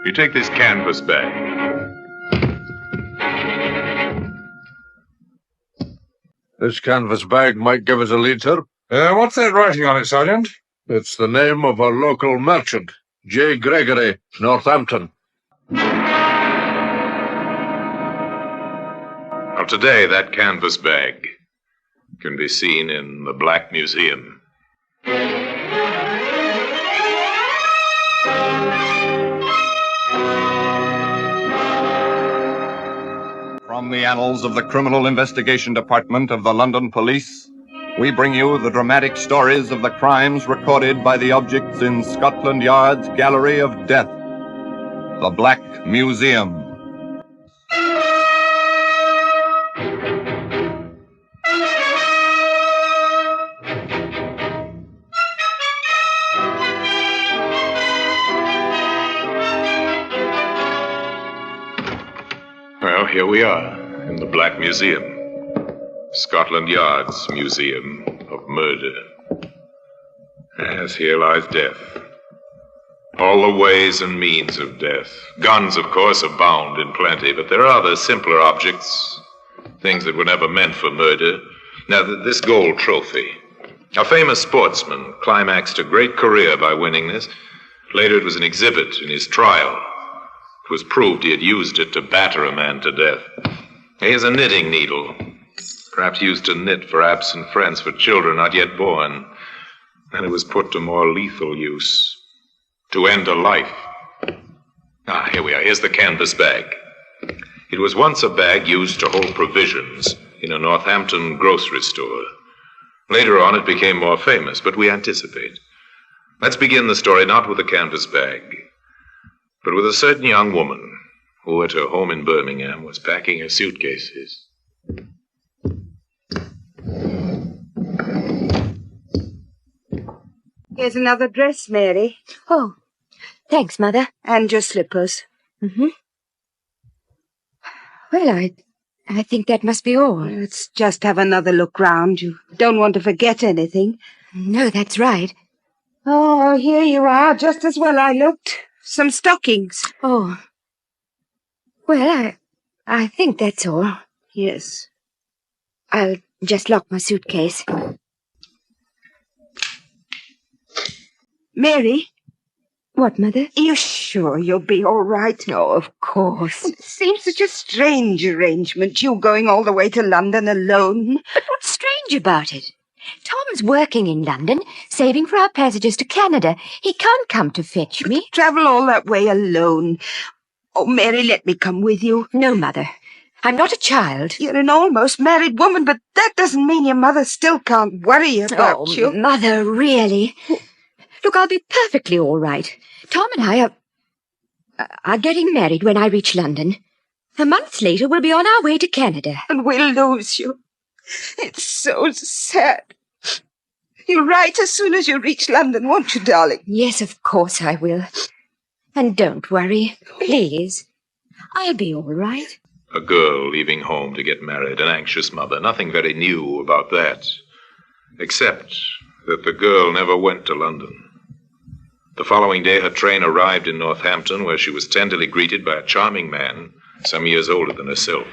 You take this canvas bag. This canvas bag might give us a lead, sir. What's that writing on it, Sergeant? It's the name of a local merchant, J. Gregory, Northampton. Now, today, that canvas bag can be seen in the Black Museum. From the annals of the Criminal Investigation Department of the London Police, we bring you the dramatic stories of the crimes recorded by the objects in Scotland Yard's Gallery of Death, the Black Museum. Well, here we are in the Black Museum, Scotland Yard's Museum of Murder. Yes, here lies death. All the ways and means of death. Guns, of course, abound in plenty, but there are other simpler objects, things that were never meant for murder. Now, this gold trophy. A famous sportsman climaxed a great career by winning this. Later, it was an exhibit in his trial. It was proved he had used it to batter a man to death. Here's a knitting needle, perhaps used to knit for absent friends, for children not yet born. And it was put to more lethal use, to end a life. Here we are. Here's the canvas bag. It was once a bag used to hold provisions in a Northampton grocery store. Later on, it became more famous, but we anticipate. Let's begin the story not with the canvas bag, but with a certain young woman who at her home in Birmingham was packing her suitcases. Here's another dress, Mary. Oh, thanks, Mother. And your slippers. Mm-hmm. Well, I think that must be all. Let's just have another look round. You don't want to forget anything. No, that's right. Oh, here you are, just as well I looked. Some stockings. Oh. Well, I think that's all. Yes. I'll just lock my suitcase. Mary? What, Mother? Are you sure you'll be all right? No, of course. It seems such a strange arrangement, you going all the way to London alone. But what's strange about it? Tom's working in London, saving for our passages to Canada. He can't come to fetch me. Travel all that way alone. Oh, Mary, let me come with you. No, Mother. I'm not a child. You're an almost married woman, but that doesn't mean your mother still can't worry about you. Mother, really. Look, I'll be perfectly all right. Tom and I are getting married when I reach London. A month later, we'll be on our way to Canada. And we'll lose you. It's so sad. You'll write as soon as you reach London, won't you, darling? Yes, of course I will. And don't worry, please. I'll be all right. A girl leaving home to get married, an anxious mother. Nothing very new about that. Except that the girl never went to London. The following day, her train arrived in Northampton, where she was tenderly greeted by a charming man, some years older than herself.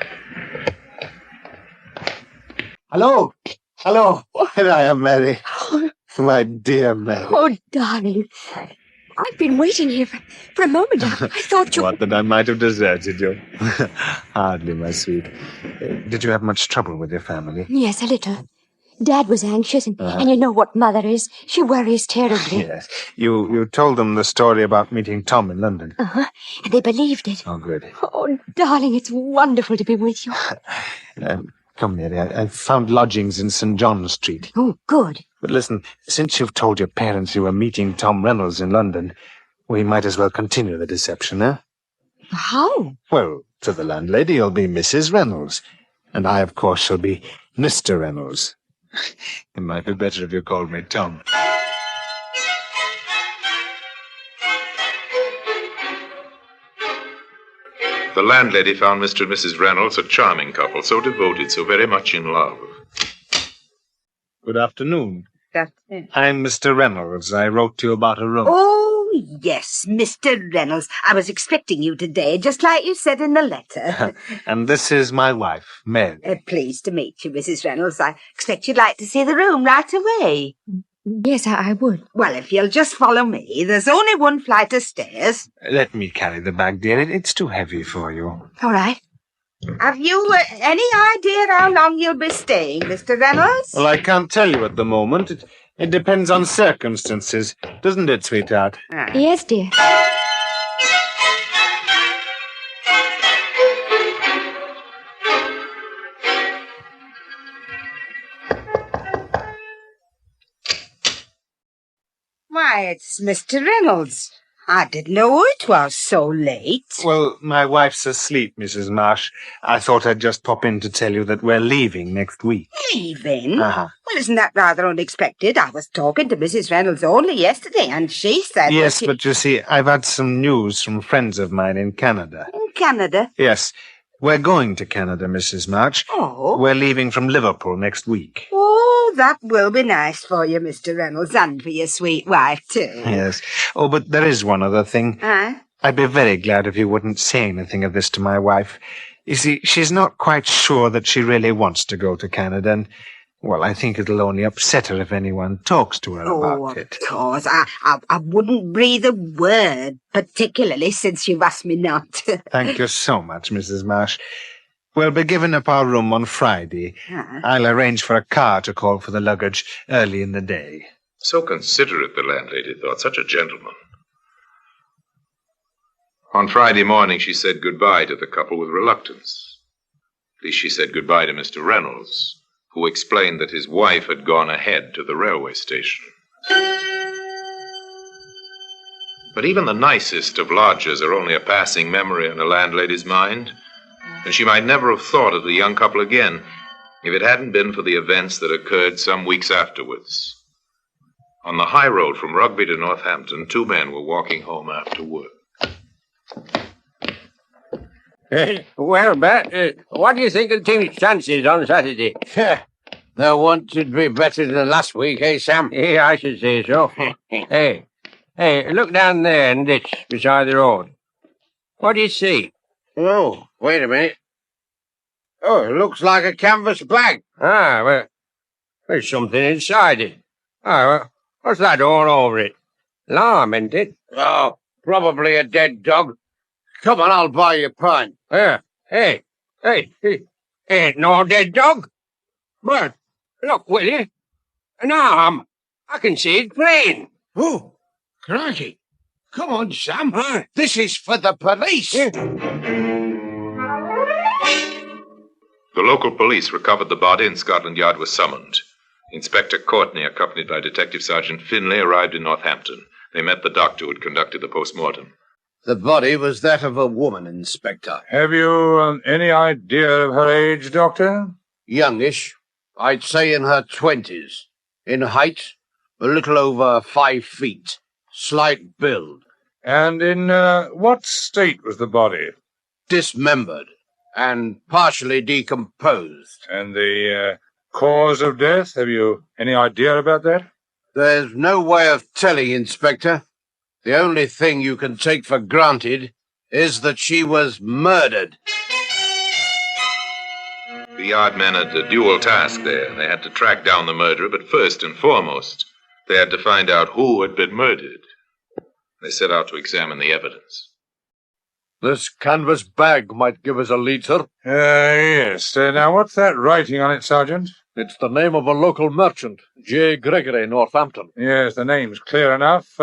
Hello. Hello. Here I am, Mary. My dear Mary. Oh, darling. I've been waiting here for a moment. I thought you... What, that I might have deserted you? Hardly, my sweet. Did you have much trouble with your family? Yes, a little. Dad was anxious, and you know what Mother is. She worries terribly. Yes. You told them the story about meeting Tom in London. Uh-huh. And they believed it. Oh, good. Oh, darling, it's wonderful to be with you. Come, Mary, I found lodgings in St. John Street. Oh, good. But listen, since you've told your parents you were meeting Tom Reynolds in London, we might as well continue the deception, eh? How? Well, to the landlady, you'll be Mrs. Reynolds. And I, of course, shall be Mr. Reynolds. It might be better if you called me Tom. The landlady found Mr. and Mrs. Reynolds a charming couple, so devoted, so very much in love. Good afternoon. Good afternoon. I'm Mr. Reynolds. I wrote to you about a room. Oh, yes, Mr. Reynolds. I was expecting you today, just like you said in the letter. And this is my wife, Mary. Pleased to meet you, Mrs. Reynolds. I expect you'd like to see the room right away. Yes, I would. Well, if you'll just follow me. There's only one flight of stairs. Let me carry the bag, dear. It's too heavy for you. All right. Have you any idea how long you'll be staying, Mr. Reynolds? Well, I can't tell you at the moment. It depends on circumstances, doesn't it, sweetheart? Yes, dear. Why, it's Mr. Reynolds. I didn't know it was so late. Well, my wife's asleep, Mrs. Marsh. I thought I'd just pop in to tell you that we're leaving next week. Leaving? Uh-huh. Well, isn't that rather unexpected? I was talking to Mrs. Reynolds only yesterday, and she said... Yes, but you see, I've had some news from friends of mine in Canada. In Canada? Yes. We're going to Canada, Mrs. March. Oh? We're leaving from Liverpool next week. Oh, that will be nice for you, Mr. Reynolds, and for your sweet wife, too. Yes. Oh, but there is one other thing. Huh? I'd be very glad if you wouldn't say anything of this to my wife. You see, she's not quite sure that she really wants to go to Canada, and, well, I think it'll only upset her if anyone talks to her about it. Of course. I wouldn't breathe a word, particularly since you've asked me not to. Thank you so much, Mrs. Marsh. We'll be giving up our room on Friday. Huh? I'll arrange for a car to call for the luggage early in the day. So considerate, the landlady thought. Such a gentleman. On Friday morning, she said goodbye to the couple with reluctance. At least she said goodbye to Mr. Reynolds, who explained that his wife had gone ahead to the railway station. But even the nicest of lodgers are only a passing memory in a landlady's mind, and she might never have thought of the young couple again if it hadn't been for the events that occurred some weeks afterwards. On the high road from Rugby to Northampton, two men were walking home after work. Well, Bert, what do you think of the team's chances on Saturday? They want to be better than last week, eh, Sam? Yeah, I should say so. Hey, look down there in the ditch beside the road. What do you see? Oh, wait a minute. Oh, it looks like a canvas bag. Ah, well, there's something inside it. Ah, well, what's that all over it? Lime, isn't it? Oh, probably a dead dog. Come on, I'll buy you a pint. Yeah. Hey, ain't no dead dog. But, look, will you? An arm. I can see it plain. Oh, crikey. Come on, Sam. This is for the police. The local police recovered the body and Scotland Yard was summoned. Inspector Courtney, accompanied by Detective Sergeant Finlay, arrived in Northampton. They met the doctor who had conducted the post-mortem. The body was that of a woman, Inspector. Have you any idea of her age, Doctor? Youngish. I'd say in her 20s. In height, a little over 5 feet. Slight build. And in what state was the body? Dismembered and partially decomposed. And the cause of death? Have you any idea about that? There's no way of telling, Inspector. The only thing you can take for granted is that she was murdered. The yard men had a dual task there. They had to track down the murderer, but first and foremost, they had to find out who had been murdered. They set out to examine the evidence. This canvas bag might give us a lead, sir. Yes. Now, what's that writing on it, Sergeant? It's the name of a local merchant, J. Gregory, Northampton. Yes, the name's clear enough.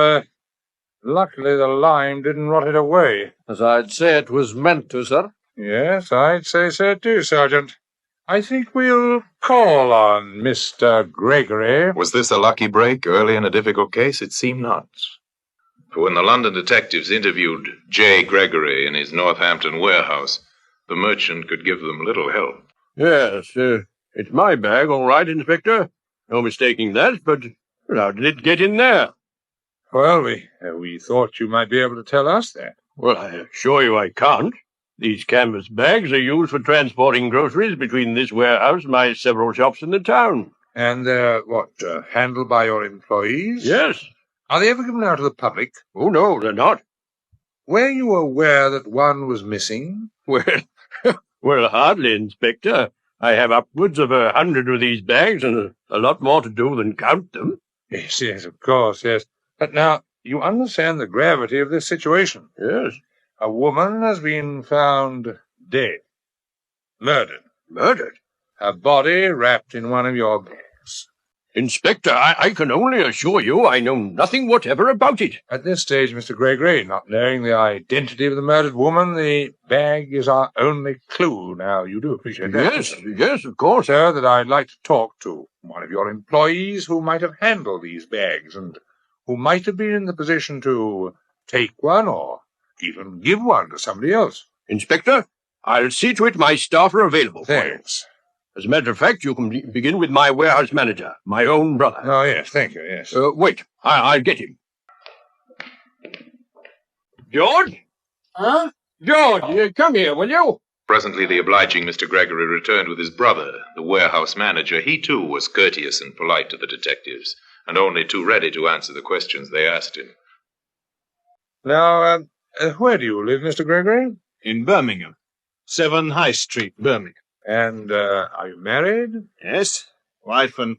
Luckily, the lime didn't rot it away. As I'd say it was meant to, sir. Yes, I'd say so too, Sergeant. I think we'll call on Mr. Gregory. Was this a lucky break early in a difficult case? It seemed not. For when the London detectives interviewed J. Gregory in his Northampton warehouse, the merchant could give them little help. Yes, it's my bag, all right, Inspector. No mistaking that, but how did it get in there? Well, we thought you might be able to tell us that. Well, I assure you I can't. These canvas bags are used for transporting groceries between this warehouse and my several shops in the town. And they're, handled by your employees? Yes. Are they ever given out to the public? Oh, no, they're not. Were you aware that one was missing? Well, hardly, Inspector. I have upwards of 100 of these bags and a lot more to do than count them. Yes, of course, yes. But now, you understand the gravity of this situation. Yes. A woman has been found dead. Murdered. Murdered? Her body wrapped in one of your bags. Inspector, I can only assure you I know nothing whatever about it. At this stage, Mr. Gregory, not knowing the identity of the murdered woman, the bag is our only clue. Now, you do appreciate that? Yes, of course. Sir, that I'd like to talk to one of your employees who might have handled these bags and who might have been in the position to take one or even give one to somebody else. Inspector, I'll see to it my staff are available for you. Thanks. As a matter of fact, you can begin with my warehouse manager, my own brother. Oh, yes, thank you, yes. Wait, I'll get him. George? Huh? George, come here, will you? Presently, the obliging Mr. Gregory returned with his brother, the warehouse manager. He, too, was courteous and polite to the detectives, and only too ready to answer the questions they asked him. Now, where do you live, Mr. Gregory? In Birmingham. 7 High Street, Birmingham. And, are you married? Yes. Wife and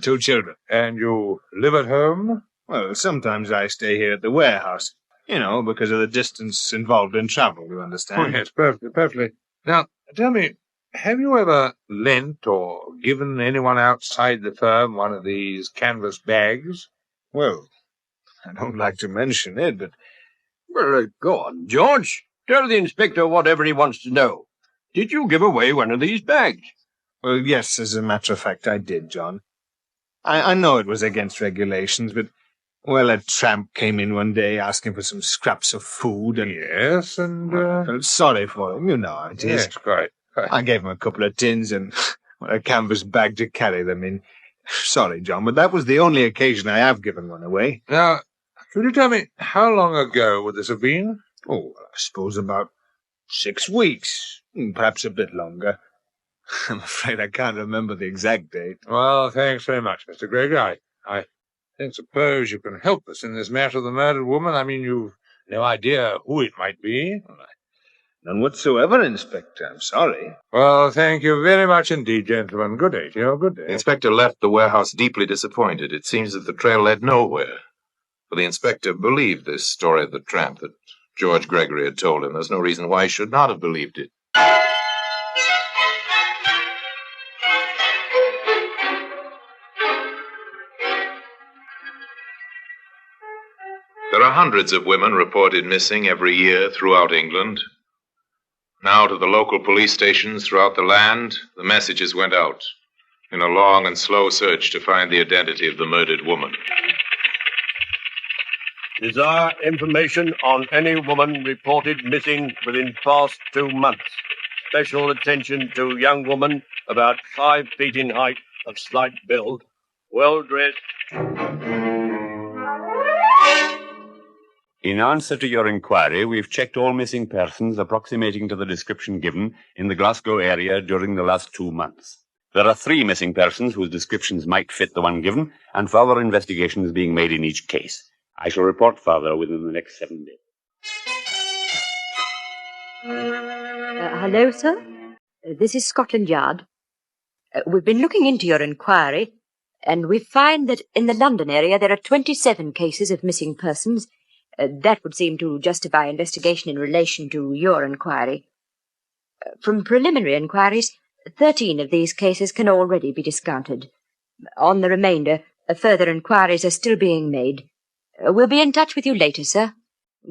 2 children. And you live at home? Well, sometimes I stay here at the warehouse. You know, because of the distance involved in travel, you understand? Oh, yes, perfectly. Now, tell me, have you ever lent or given anyone outside the firm one of these canvas bags? Well, I don't like to mention it, but... Well, go on, George. Tell the inspector whatever he wants to know. Did you give away one of these bags? Well, yes, as a matter of fact, I did, John. I know it was against regulations, but, well, a tramp came in one day asking for some scraps of food, and... Yes, and, I felt sorry for him, you know how it is. Yes, quite. I gave him a couple of tins and a canvas bag to carry them in. Sorry, John, but that was the only occasion I have given one away. Now, could you tell me, how long ago would this have been? Oh, I suppose about 6 weeks. Perhaps a bit longer. I'm afraid I can't remember the exact date. Well, thanks very much, Mr. Gregory. I don't suppose you can help us in this matter of the murdered woman. I mean, you've no idea who it might be. None whatsoever, Inspector. I'm sorry. Well, thank you very much indeed, gentlemen. Good day to you. Good day. The inspector left the warehouse deeply disappointed. It seems that the trail led nowhere. For the inspector believed this story of the tramp that George Gregory had told him. There's no reason why he should not have believed it. There are hundreds of women reported missing every year throughout England. Now to the local police stations throughout the land, the messages went out in a long and slow search to find the identity of the murdered woman. Desire information on any woman reported missing within past 2 months. Special attention to young woman about 5 feet in height, of slight build, well-dressed. In answer to your inquiry, we've checked all missing persons approximating to the description given in the Glasgow area during the last 2 months. There are 3 missing persons whose descriptions might fit the one given, and further investigation is being made in each case. I shall report further within the next 7 days. Hello, sir. This is Scotland Yard. We've been looking into your inquiry, and we find that in the London area there are 27 cases of missing persons. That would seem to justify investigation in relation to your inquiry. From preliminary inquiries, 13 of these cases can already be discounted. On the remainder, further inquiries are still being made. We'll be in touch with you later, sir.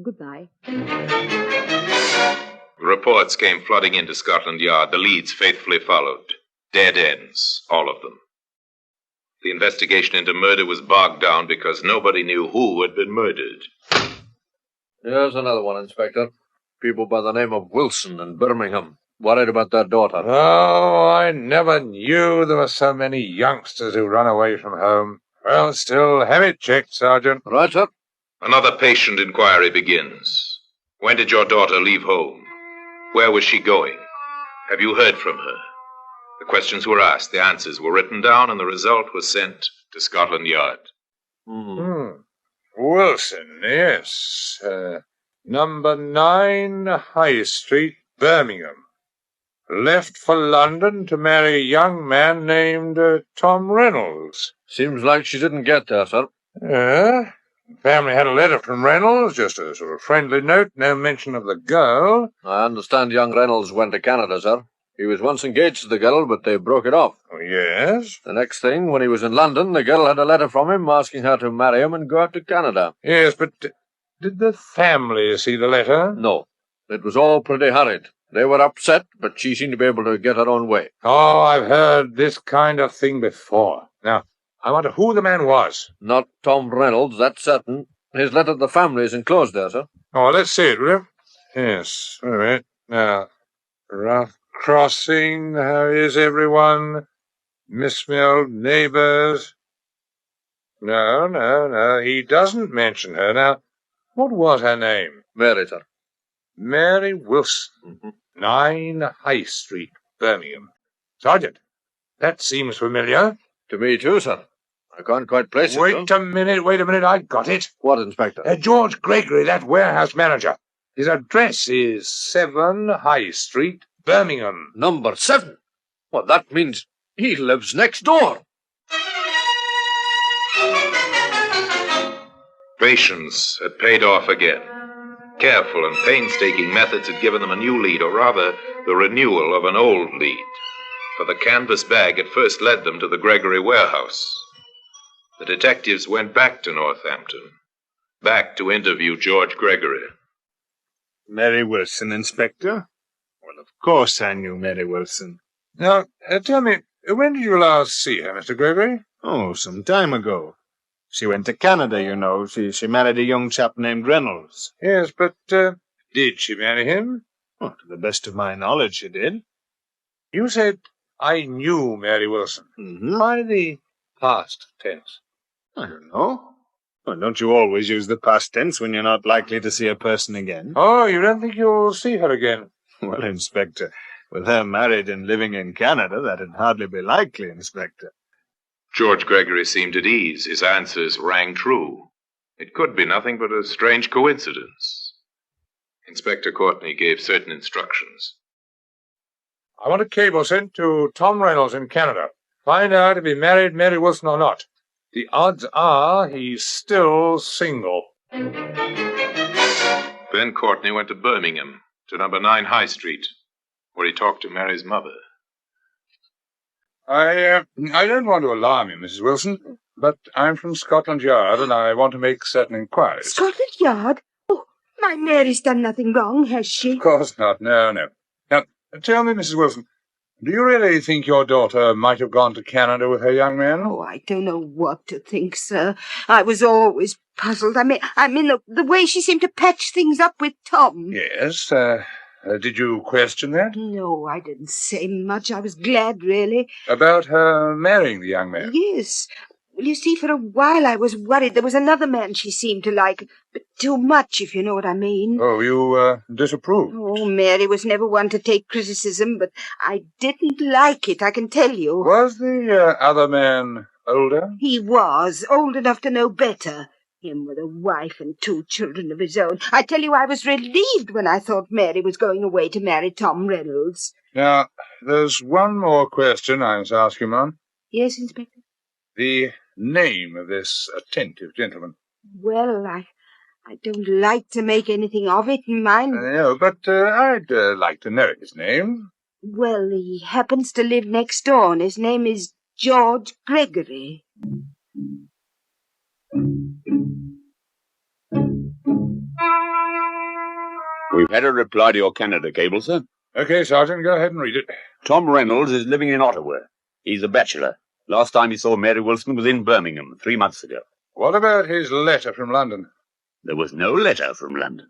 Goodbye. The reports came flooding into Scotland Yard. The leads faithfully followed. Dead ends, all of them. The investigation into murder was bogged down because nobody knew who had been murdered. Here's another one, Inspector. People by the name of Wilson in Birmingham. Worried about their daughter. Oh, I never knew there were so many youngsters who run away from home. Well, still, have it checked, Sergeant. Right, sir. Another patient inquiry begins. When did your daughter leave home? Where was she going? Have you heard from her? The questions were asked, the answers were written down, and the result was sent to Scotland Yard. Wilson, yes. Number 9 High Street, Birmingham. Left for London to marry a young man named Tom Reynolds. Seems like she didn't get there, sir. The family had a letter from Reynolds, just a sort of friendly note, no mention of the girl. I understand young Reynolds went to Canada, sir. He was once engaged to the girl, but they broke it off. Oh, yes? The next thing, when he was in London, the girl had a letter from him asking her to marry him and go out to Canada. Yes, but did the family see the letter? No. It was all pretty hurried. They were upset, but she seemed to be able to get her own way. Oh, I've heard this kind of thing before. Now, I wonder who the man was. Not Tom Reynolds, that's certain. His letter to the family is enclosed there, sir. Oh, let's see it, will you? Yes, wait a minute. Now, rough crossing, how is everyone? Miss my old neighbours? No, he doesn't mention her. Now, what was her name? Mary, sir. Mary Wilson, 9 High Street, Birmingham. Sergeant, that seems familiar. To me too, sir. I can't quite place it. Wait a minute, I got it. What, Inspector? George Gregory, that warehouse manager. His address is 7 High Street, Birmingham. Number 7? Well, that means he lives next door. Patience had paid off again. Careful and painstaking methods had given them a new lead, or rather, the renewal of an old lead. For the canvas bag had first led them to the Gregory warehouse. The detectives went back to Northampton, back to interview George Gregory. Mary Wilson, Inspector? Well, of course I knew Mary Wilson. Now, tell me, when did you last see her, Mr. Gregory? Oh, some time ago. She went to Canada, you know. She married a young chap named Reynolds. Yes, but did she marry him? Oh, to the best of my knowledge, she did. You said, I knew Mary Wilson. Why the past tense? I don't know. Well, don't you always use the past tense when you're not likely to see a person again? Oh, you don't think you'll see her again? Well, Inspector, with her married and living in Canada, that'd hardly be likely, Inspector. George Gregory seemed at ease. His answers rang true. It could be nothing but a strange coincidence. Inspector Courtney gave certain instructions. I want a cable sent to Tom Reynolds in Canada. Find out if he married Mary Wilson or not. The odds are he's still single. Then Courtney went to Birmingham, to number 9 High Street, where he talked to Mary's mother. I don't want to alarm you, Mrs. Wilson, but I'm from Scotland Yard, and I want to make certain inquiries. Scotland Yard? Oh, my Mary's done nothing wrong, has she? Of course not, no. Now, tell me, Mrs. Wilson, do you really think your daughter might have gone to Canada with her young man? Oh, I don't know what to think, sir. I was always puzzled. I mean the way she seemed to patch things up with Tom. Yes, did you question that? No, I didn't say much. I was glad, really. About her marrying the young man? Yes. Well, you see, for a while I was worried there was another man she seemed to like, but too much, if you know what I mean. Oh, you disapproved? Oh, Mary was never one to take criticism, but I didn't like it, I can tell you. Was the other man older? He was, old enough to know better. Him with a wife and 2 children of his own. I tell you, I was relieved when I thought Mary was going away to marry Tom Reynolds. Now, there's one more question I must ask you, Ma'am. Yes, Inspector? The name of this attentive gentleman. Well, I don't like to make anything of it, mind. No, but I'd like to know his name. Well, he happens to live next door, and his name is George Gregory. We've had a reply to your Canada cable, sir. Okay, Sergeant, go ahead and read it. Tom Reynolds is living in Ottawa. He's a bachelor. Last time he saw Mary Wilson was in Birmingham 3 months ago. What about his letter from London? There was no letter from London.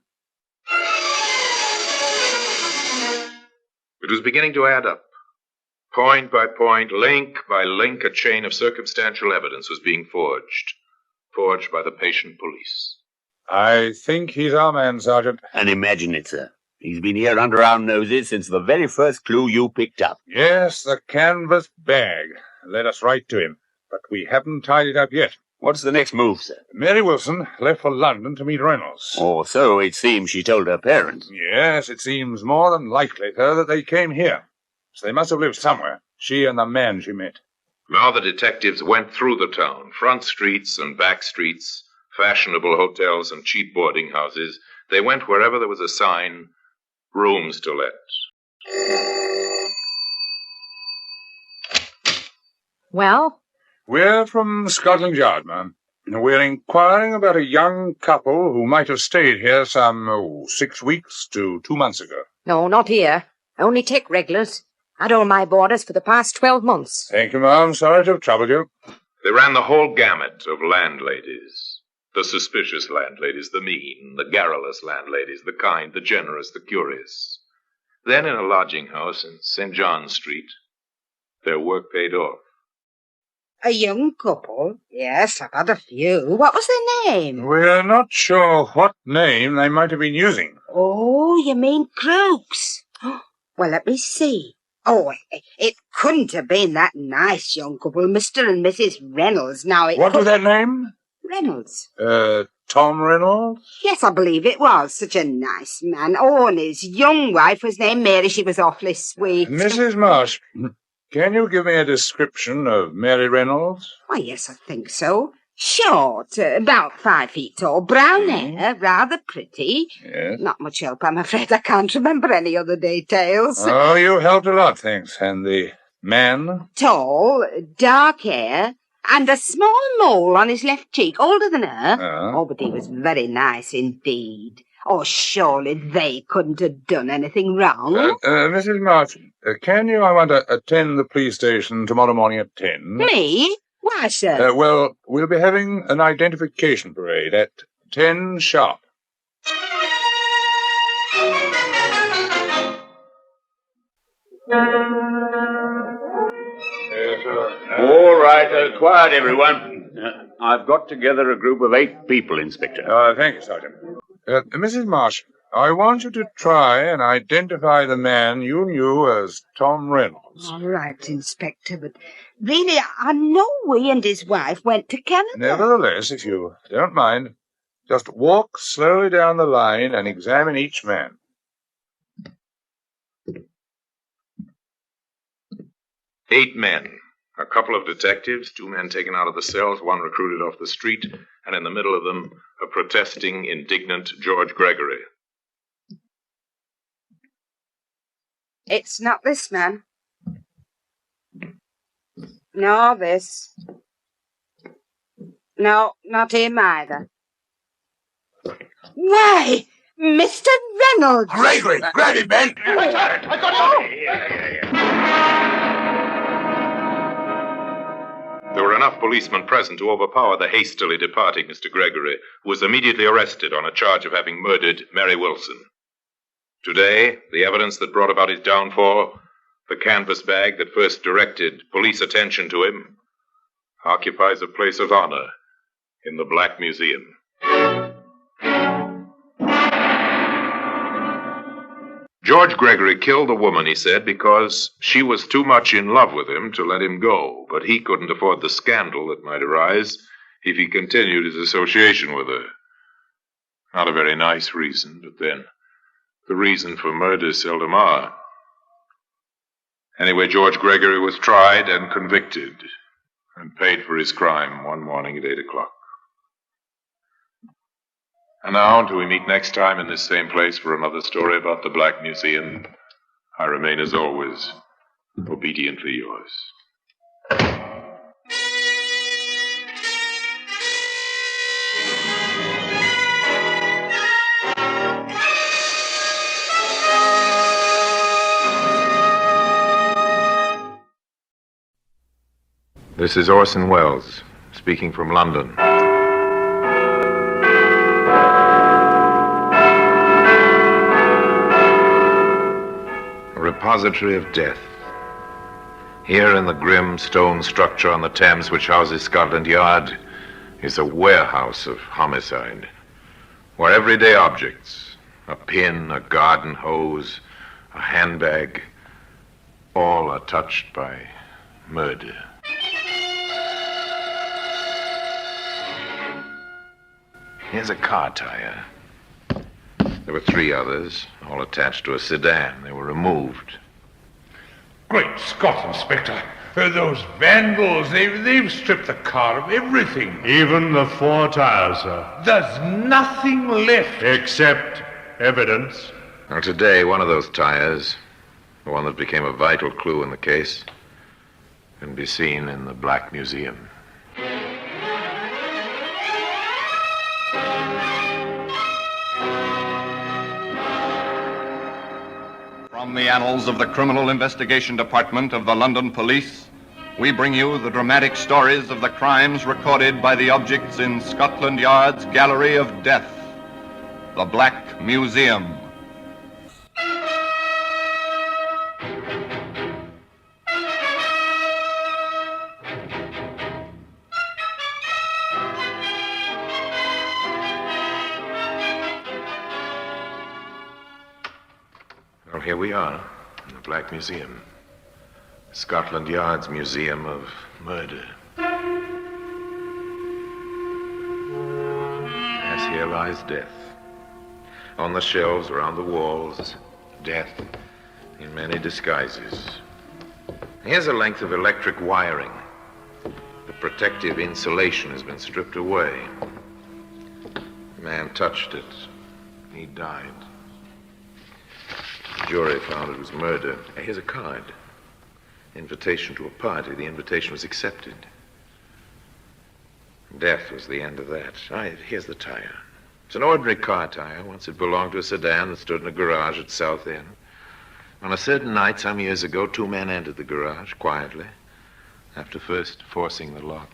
It was beginning to add up. Point by point, link by link, a chain of circumstantial evidence was being forged. Forged by the patient police. I think he's our man, Sergeant. And imagine it, sir. He's been here under our noses since the very first clue you picked up. Yes, the canvas bag. Led us right to him. But we haven't tied it up yet. What's the next move, sir? Mary Wilson left for London to meet Reynolds. Or so it seems she told her parents. Yes, it seems more than likely, sir, that they came here. So they must have lived somewhere, she and the man she met. Now the detectives went through the town, front streets and back streets, fashionable hotels and cheap boarding houses. They went wherever there was a sign, rooms to let. Well? We're from Scotland Yard, ma'am. We're inquiring about a young couple who might have stayed here some 6 weeks to 2 months ago. No, not here. I only take regulars. Had all my boarders for the past 12 months. Thank you, ma'am. Sorry to have troubled you. They ran the whole gamut of landladies. The suspicious landladies, the mean, the garrulous landladies, the kind, the generous, the curious. Then in a lodging house in St. John's Street, their work paid off. A young couple? Yes, I've had a few. What was their name? We're not sure what name they might have been using. Oh, you mean Crooks? Well, let me see. Oh, it couldn't have been that nice young couple, Mr. and Mrs. Reynolds. Now, What was that name? Reynolds. Tom Reynolds? Yes, I believe it was. Such a nice man. Oh, and his young wife was named Mary. She was awfully sweet. Mrs. Marsh, can you give me a description of Mary Reynolds? Why, yes, I think so. Short, about 5 feet tall, brown hair, rather pretty. Yes. Not much help, I'm afraid. I can't remember any other details. Oh, you helped a lot, thanks. And the man? Tall, dark hair, and a small mole on his left cheek, older than her. Oh, but he was very nice indeed. Oh, surely they couldn't have done anything wrong. Mrs. March, can you, I wonder, attend the police station tomorrow morning at 10? Me? Why, sir? Well, we'll be having an identification parade at 10 sharp. All right, quiet, everyone. I've got together a group of 8 people, Inspector. Thank you, Sergeant. Mrs. Marsh, I want you to try and identify the man you knew as Tom Reynolds. All right, Inspector, but really, I know we and his wife went to Canada. Nevertheless, if you don't mind, just walk slowly down the line and examine each man. Eight men. A couple of detectives, 2 men taken out of the cells, 1 recruited off the street, and in the middle of them, a protesting, indignant George Gregory. It's not this man. Nor this. No, not him either. Why, Mr. Reynolds! Gregory! Grab him, Ben! I got it! There were enough policemen present to overpower the hastily departing Mr. Gregory, who was immediately arrested on a charge of having murdered Mary Wilson. Today, the evidence that brought about his downfall, the canvas bag that first directed police attention to him, occupies a place of honor in the Black Museum. George Gregory killed the woman, he said, because she was too much in love with him to let him go, but he couldn't afford the scandal that might arise if he continued his association with her. Not a very nice reason, but then, the reason for murder seldom are. Anyway, George Gregory was tried and convicted, and paid for his crime one morning at 8 o'clock. And now, until we meet next time in this same place for another story about the Black Museum, I remain, as always, obediently yours. This is Orson Welles, speaking from London. A repository of death. Here in the grim stone structure on the Thames which houses Scotland Yard is a warehouse of homicide, where everyday objects, a pin, a garden hose, a handbag, all are touched by murder. Here's a car tire. There were 3 others, all attached to a sedan. They were removed. Great Scott, Inspector. Those vandals, they've stripped the car of everything. Even the 4 tires, sir. There's nothing left. Except evidence. Well, today, one of those tires, the one that became a vital clue in the case, can be seen in the Black Museum. From the annals of the Criminal Investigation Department of the London Police, we bring you the dramatic stories of the crimes recorded by the objects in Scotland Yard's Gallery of Death, the Black Museum. Well, here we are, in the Black Museum. Scotland Yard's Museum of Murder. Yes, here lies death. On the shelves, around the walls, death in many disguises. Here's a length of electric wiring. The protective insulation has been stripped away. The man touched it. He died. The jury found it was murder. Here's a card. Invitation to a party. The invitation was accepted. Death was the end of that. Here's the tire. It's an ordinary car tire. Once it belonged to a sedan that stood in a garage at Southend. On a certain night, some years ago, 2 men entered the garage quietly, after first forcing the lock.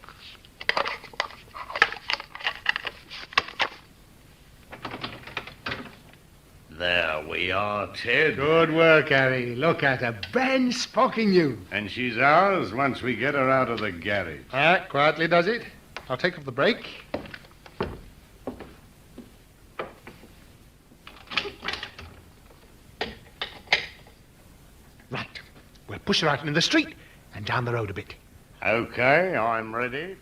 There we are, Ted. Good work, Harry. Look at her. Brand sparking you. And she's ours once we get her out of the garage. All right, quietly does it. I'll take off the brake. Right. We'll push her out into the street and down the road a bit. Okay, I'm ready.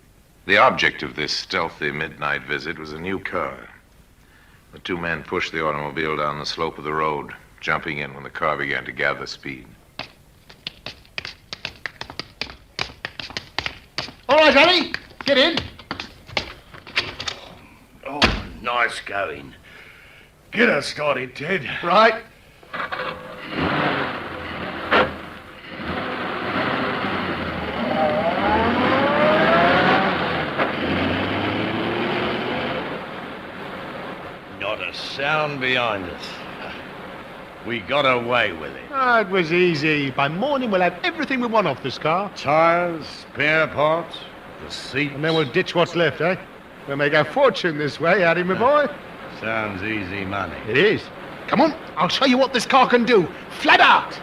The object of this stealthy midnight visit was a new car. The 2 men pushed the automobile down the slope of the road, jumping in when the car began to gather speed. All right, Harry. Get in. Oh, nice going. Get us started, Ted. Right. Not a sound behind us. We got away with it. It was easy. By morning, we'll have everything we want off this car. Tires, spare parts, the seats. And then we'll ditch what's left, eh? We'll make our fortune this way, Harry, my boy. Sounds easy money. It is. Come on, I'll show you what this car can do. Flat out!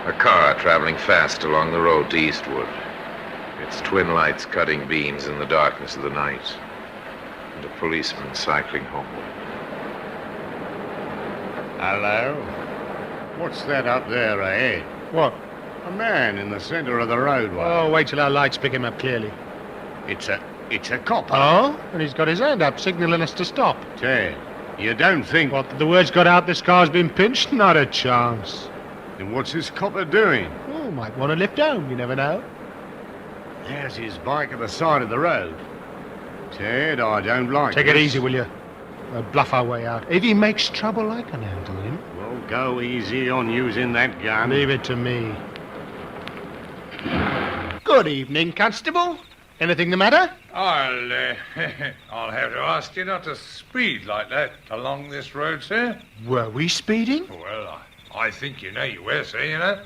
A car traveling fast along the road to Eastwood. Its twin lights cutting beams in the darkness of the night. And a policeman cycling homeward. Hello? What's that up there ahead? What? A man in the center of the roadway. Oh, wait till our lights pick him up clearly. It's a copper. Oh? And he's got his hand up, signaling us to stop. Ted, you don't think... What, the word's got out this car's been pinched? Not a chance. Then what's this copper doing? Oh, might want to lift home, you never know. There's his bike at the side of the road. Ted, I don't like Take this. it easy, will you? We'll bluff our way out. If he makes trouble, I can handle him. Well, go easy on using that gun. Leave it to me. Good evening, Constable. Anything the matter? I'll have to ask you not to speed like that along this road, sir. Were we speeding? Well, I think you know you were, sir, you know.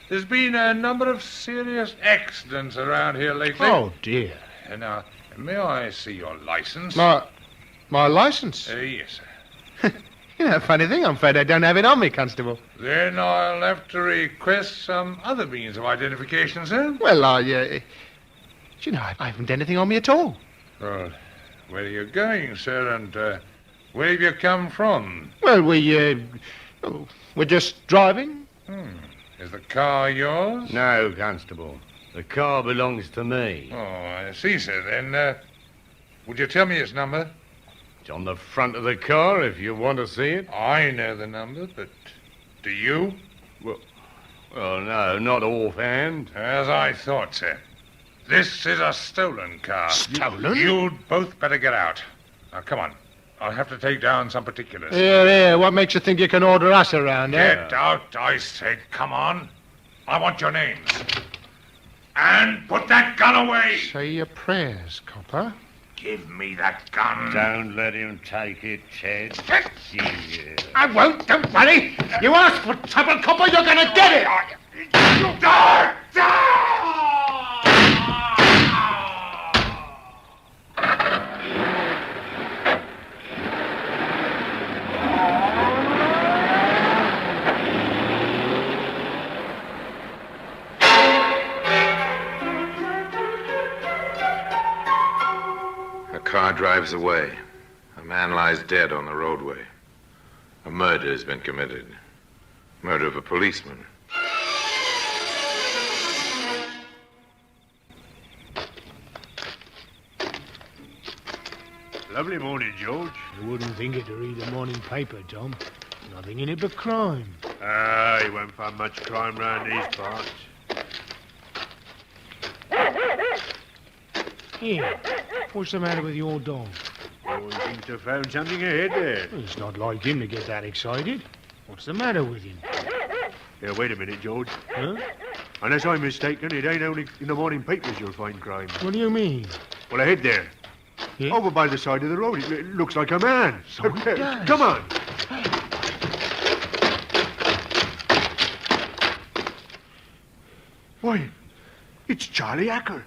There's been a number of serious accidents around here lately. Oh, dear. Now, may I see your license? My license? Yes, sir. You know, funny thing, I'm afraid I don't have it on me, Constable. Then I'll have to request some other means of identification, sir. Well, you know, I haven't anything on me at all. Well, where are you going, sir, and where have you come from? Well, we're just driving. Is the car yours? No, Constable. The car belongs to me. Oh, I see, sir. Then, would you tell me its number? It's on the front of the car if you want to see it. I know the number, but do you? Well, no, not offhand. As I thought, sir. This is a stolen car. Stolen? You'd both better get out. Now, come on. I'll have to take down some particulars. Here, what makes you think you can order us around, eh? Get out, I said. Come on. I want your names. And put that gun away. Say your prayers, copper. Give me that gun. Don't let him take it, Ted. Yeah. I won't, don't worry. You ask for trouble, copper, you're gonna get it. A car drives away. A man lies dead on the roadway. A murder has been committed. Murder of a policeman. Lovely morning, George. You wouldn't think it to read the morning paper, Tom. Nothing in it but crime. You won't find much crime round these parts. Here, what's the matter with your dog? Oh, he seems to have found something ahead there. Well, it's not like him to get that excited. What's the matter with him? Here, wait a minute, George. Huh? Unless I'm mistaken, it ain't only in the morning papers you'll find crime. What do you mean? Well, ahead there. Yeah? Over by the side of the road. It looks like a man. So it does. Come on. Why, it's Charlie Acker.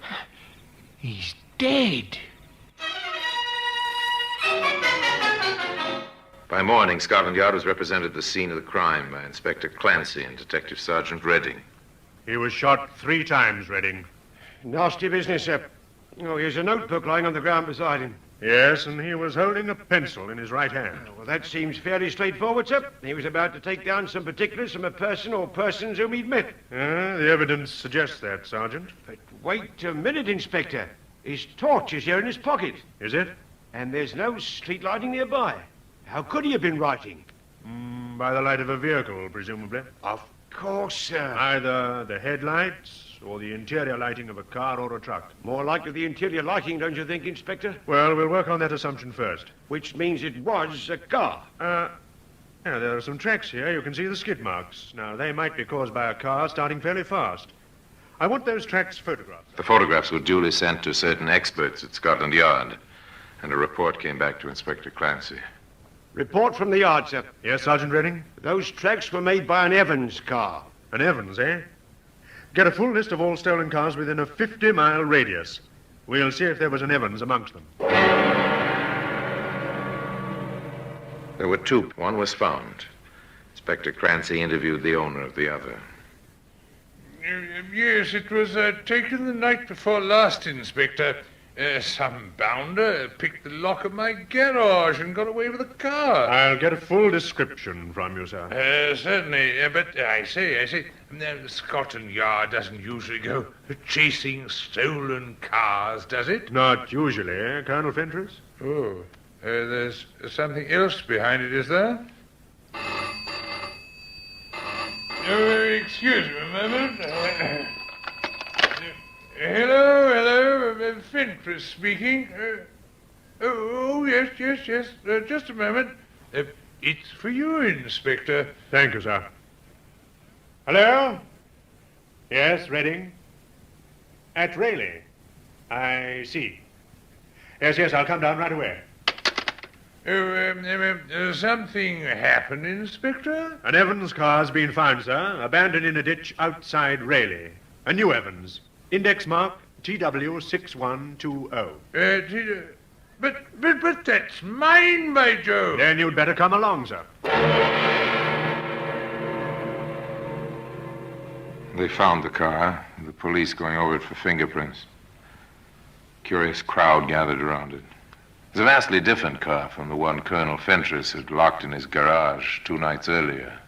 He's dead. By morning, Scotland Yard was represented at the scene of the crime by Inspector Clancy and Detective Sergeant Redding. He was shot 3 times, Redding. Nasty business, sir. Oh, here's a notebook lying on the ground beside him. Yes, and he was holding a pencil in his right hand. Well, that seems fairly straightforward, sir. He was about to take down some particulars from a person or persons whom he'd met. The evidence suggests that, Sergeant. But wait a minute, Inspector. His torch is here in his pocket. Is it? And there's no street lighting nearby. How could he have been writing? By the light of a vehicle, presumably. Of course, sir. Either the headlights or the interior lighting of a car or a truck. More likely the interior lighting, don't you think, Inspector? Well, we'll work on that assumption first. Which means it was a car. Yeah, there are some tracks here. You can see the skid marks. Now, they might be caused by a car starting fairly fast. I want those tracks photographed. The photographs were duly sent to certain experts at Scotland Yard, and a report came back to Inspector Clancy. Report from the yard, sir. Yes, Sergeant Redding? Those tracks were made by an Evans car. An Evans, eh? Get a full list of all stolen cars within a 50-mile radius. We'll see if there was an Evans amongst them. There were 2. One was found. Inspector Clancy interviewed the owner of the other. Yes, it was taken the night before last, Inspector. Some bounder picked the lock of my garage and got away with the car. I'll get a full description from you, sir. Certainly, but I say, Scotland Yard doesn't usually go chasing stolen cars, does it? Not usually, eh, Colonel Fentress? Oh, there's something else behind it, is there? Excuse me a moment. Hello, Fentress speaking. Yes, just a moment. It's for you, Inspector. Thank you, sir. Hello? Yes, Redding? At Raleigh. I see. Yes, I'll come down right away. Something happened, Inspector? An Evans car's been found, sir, abandoned in a ditch outside Raleigh. A new Evans. Index mark TW6120. But that's mine, by Jove. Then you'd better come along, sir. They found the car, the police going over it for fingerprints. Curious crowd gathered around it. It's a vastly different car from the one Colonel Fentress had locked in his garage 2 nights earlier.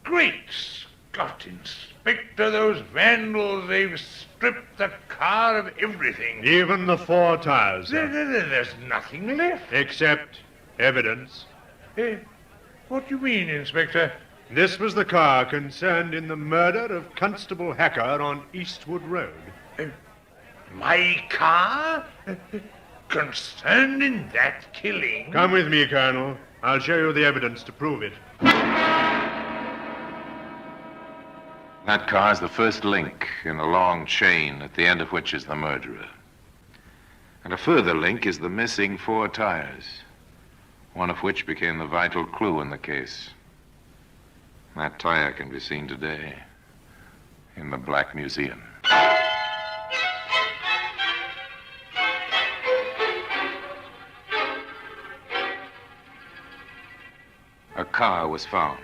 Great Scott, Inspector, those vandals, they've stripped the car of everything. Even the 4 tires, sir. There's nothing left. Except evidence. What do you mean, Inspector? This was the car concerned in the murder of Constable Hacker on Eastwood Road. My car? Concerned in that killing? Come with me, Colonel. I'll show you the evidence to prove it. That car is the first link in a long chain at the end of which is the murderer. And a further link is the missing 4 tires, one of which became the vital clue in the case. That tire can be seen today in the Black Museum. A car was found,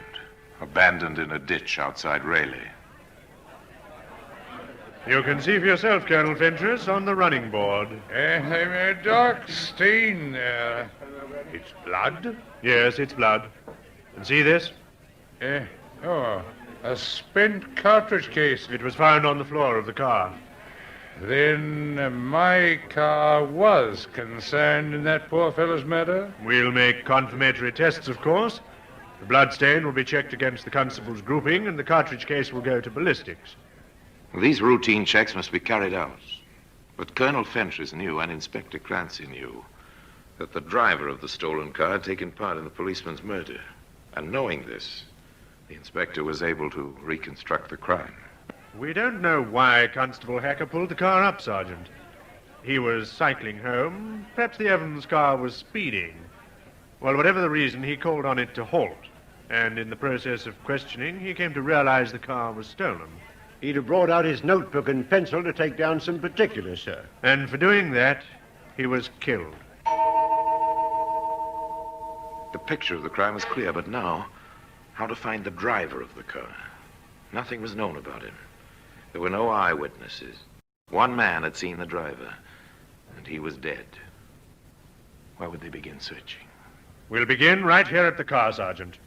abandoned in a ditch outside Raleigh. You can see for yourself, Colonel Fentress, on the running board. A dark stain there. It's blood? Yes, it's blood. And see this? A spent cartridge case. It was found on the floor of the car. Then my car was concerned in that poor fellow's murder? We'll make confirmatory tests, of course. The bloodstain will be checked against the constable's grouping, and the cartridge case will go to ballistics. These routine checks must be carried out. But Colonel Fentress knew, and Inspector Clancy knew, that the driver of the stolen car had taken part in the policeman's murder. And knowing this, the inspector was able to reconstruct the crime. We don't know why Constable Hacker pulled the car up, Sergeant. He was cycling home. Perhaps the Evans car was speeding. Well, whatever the reason, he called on it to halt. And in the process of questioning, he came to realize the car was stolen. He'd have brought out his notebook and pencil to take down some particulars, sir. And for doing that, he was killed. The picture of the crime was clear, but now, how to find the driver of the car? Nothing was known about him. There were no eyewitnesses. One man had seen the driver, and he was dead. Where would they begin searching? We'll begin right here at the car, Sergeant.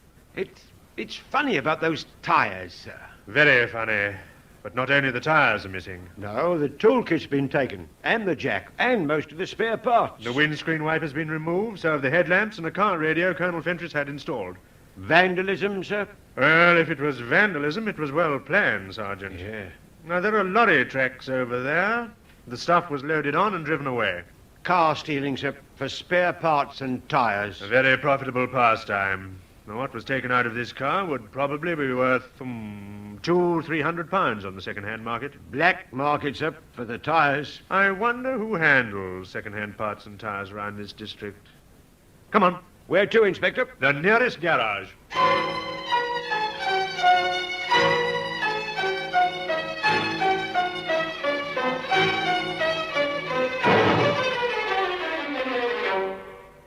It's funny about those tires, sir. Very funny. But not only the tires are missing. No, the toolkit's been taken, and the jack, and most of the spare parts. The windscreen wiper's been removed, so have the headlamps and a car radio Colonel Fentress had installed. Vandalism, sir? Well, if it was vandalism, it was well planned, Sergeant. Yeah. Now, there are lorry tracks over there. The stuff was loaded on and driven away. Car stealing, sir, for spare parts and tires. A very profitable pastime. Now, what was taken out of this car would probably be worth £200-300 on the second-hand market. Black market, sir, for the tires. I wonder who handles second-hand parts and tires around this district. Come on. Where to, Inspector? The nearest garage.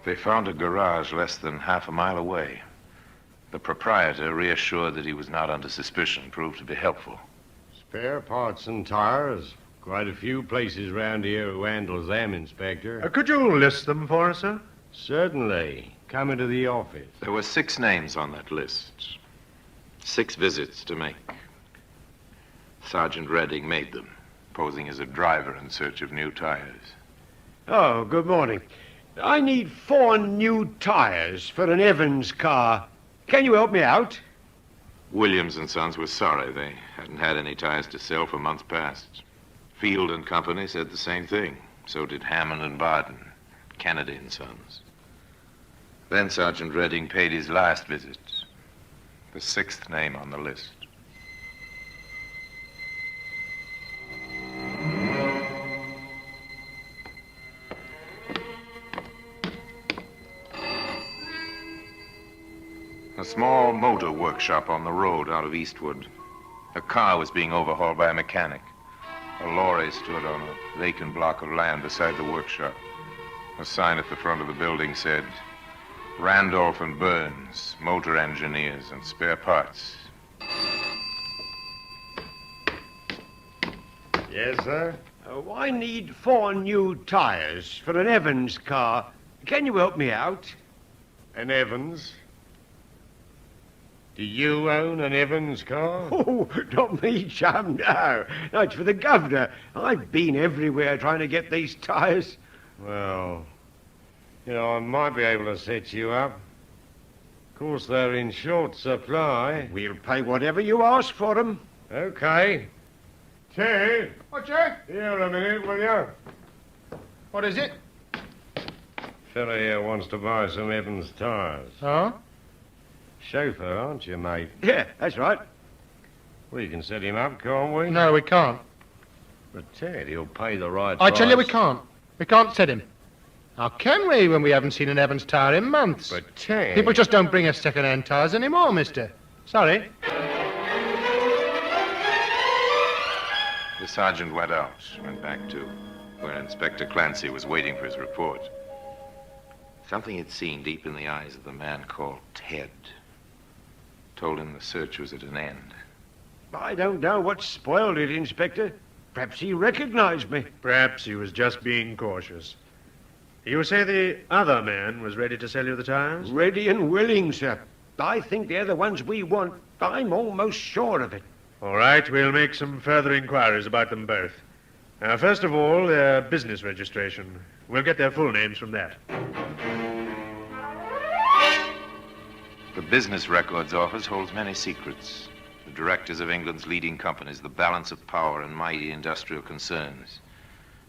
They found a garage less than half a mile away. The proprietor, reassured that he was not under suspicion, proved to be helpful. Spare parts and tires. Quite a few places round here who handles them, Inspector. Could you list them for us, sir? Certainly. Come into the office. There were 6 names on that list. 6 visits to make. Sergeant Redding made them, posing as a driver in search of new tires. Oh, good morning. I need 4 new tires for an Evans car. Can you help me out? Williams and Sons were sorry. They hadn't had any tires to sell for months past. Field and Company said the same thing. So did Hammond and Barton, Kennedy and Sons. Then Sergeant Redding paid his last visit, the 6th name on the list. A small motor workshop on the road out of Eastwood. A car was being overhauled by a mechanic. A lorry stood on a vacant block of land beside the workshop. A sign at the front of the building said, Randolph and Burns, motor engineers and spare parts. Yes, sir? I need 4 new tires for an Evans car. Can you help me out? An Evans? Do you own an Evans car? Oh, not me, chum, no. No, it's for the governor. I've been everywhere trying to get these tires. Well, I might be able to set you up. Of course, they're in short supply. We'll pay whatever you ask for them. Okay. Ted? What, Joe? Here a minute, will you? What is it? Fella here wants to buy some Evans tires. Huh? Chauffeur, aren't you, mate? Yeah, that's right. We can set him up, can't we? No, we can't. But Ted, he'll pay the right I price. tell you we can't. We can't set him. How can we when we haven't seen an Evans tire in months? But Ted... People just don't bring us second-hand tires anymore, mister. Sorry. The sergeant went back to where Inspector Clancy was waiting for his report. Something he'd seen deep in the eyes of the man called Ted told him the search was at an end. I don't know what spoiled it, Inspector. Perhaps he recognized me. Perhaps he was just being cautious. You say the other man was ready to sell you the tires? Ready and willing, sir. I think they're the ones we want. I'm almost sure of it. All right, we'll make some further inquiries about them both. First of all, their business registration. We'll get their full names from that. The Business Records Office holds many secrets. The directors of England's leading companies, the balance of power in mighty industrial concerns.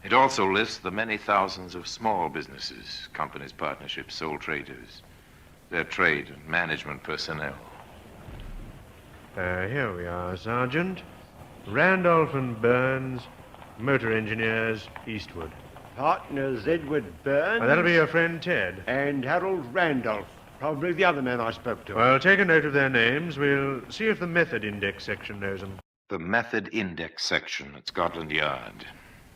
It also lists the many thousands of small businesses, companies, partnerships, sole traders, their trade and management personnel. Here we are, Sergeant. Randolph and Burns, motor engineers, Eastwood. Partners Edward Burns. That'll be your friend Ted. And Harold Randolph. Probably the other man I spoke to. Well, take a note of their names. We'll see if the Method Index section knows them. The Method Index section at Scotland Yard.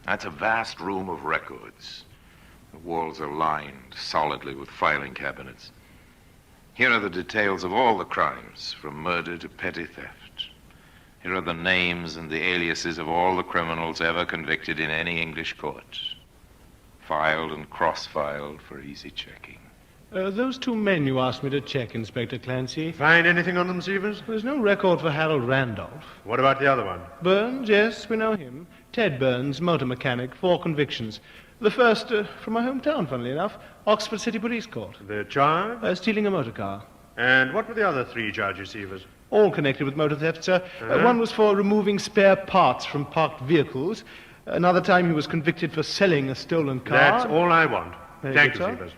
That's a vast room of records. The walls are lined solidly with filing cabinets. Here are the details of all the crimes, from murder to petty theft. Here are the names and the aliases of all the criminals ever convicted in any English court. Filed and cross-filed for easy checking. Those 2 men you asked me to check, Inspector Clancy. Find anything on them, Severs? There's no record for Harold Randolph. What about the other one? Burns, yes, we know him. Ted Burns, motor mechanic, 4 convictions. The first from my hometown, funnily enough, Oxford City Police Court. The charge? Stealing a motor car. And what were the other 3 charges, Severs? All connected with motor theft, sir. One was for removing spare parts from parked vehicles. Another time he was convicted for selling a stolen car. That's all I want. Thank you, sir. Severs.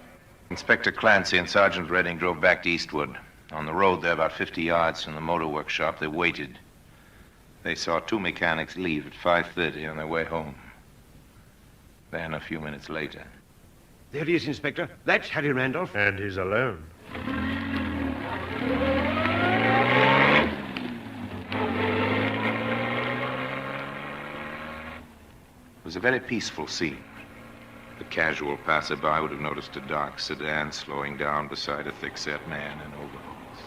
Inspector Clancy and Sergeant Redding drove back to Eastwood. On the road there, about 50 yards from the motor workshop, they waited. They saw 2 mechanics leave at 5:30 on their way home. Then, a few minutes later... There he is, Inspector. That's Harry Randolph. And he's alone. It was a very peaceful scene. The casual passerby would have noticed a dark sedan slowing down beside a thick-set man in overalls.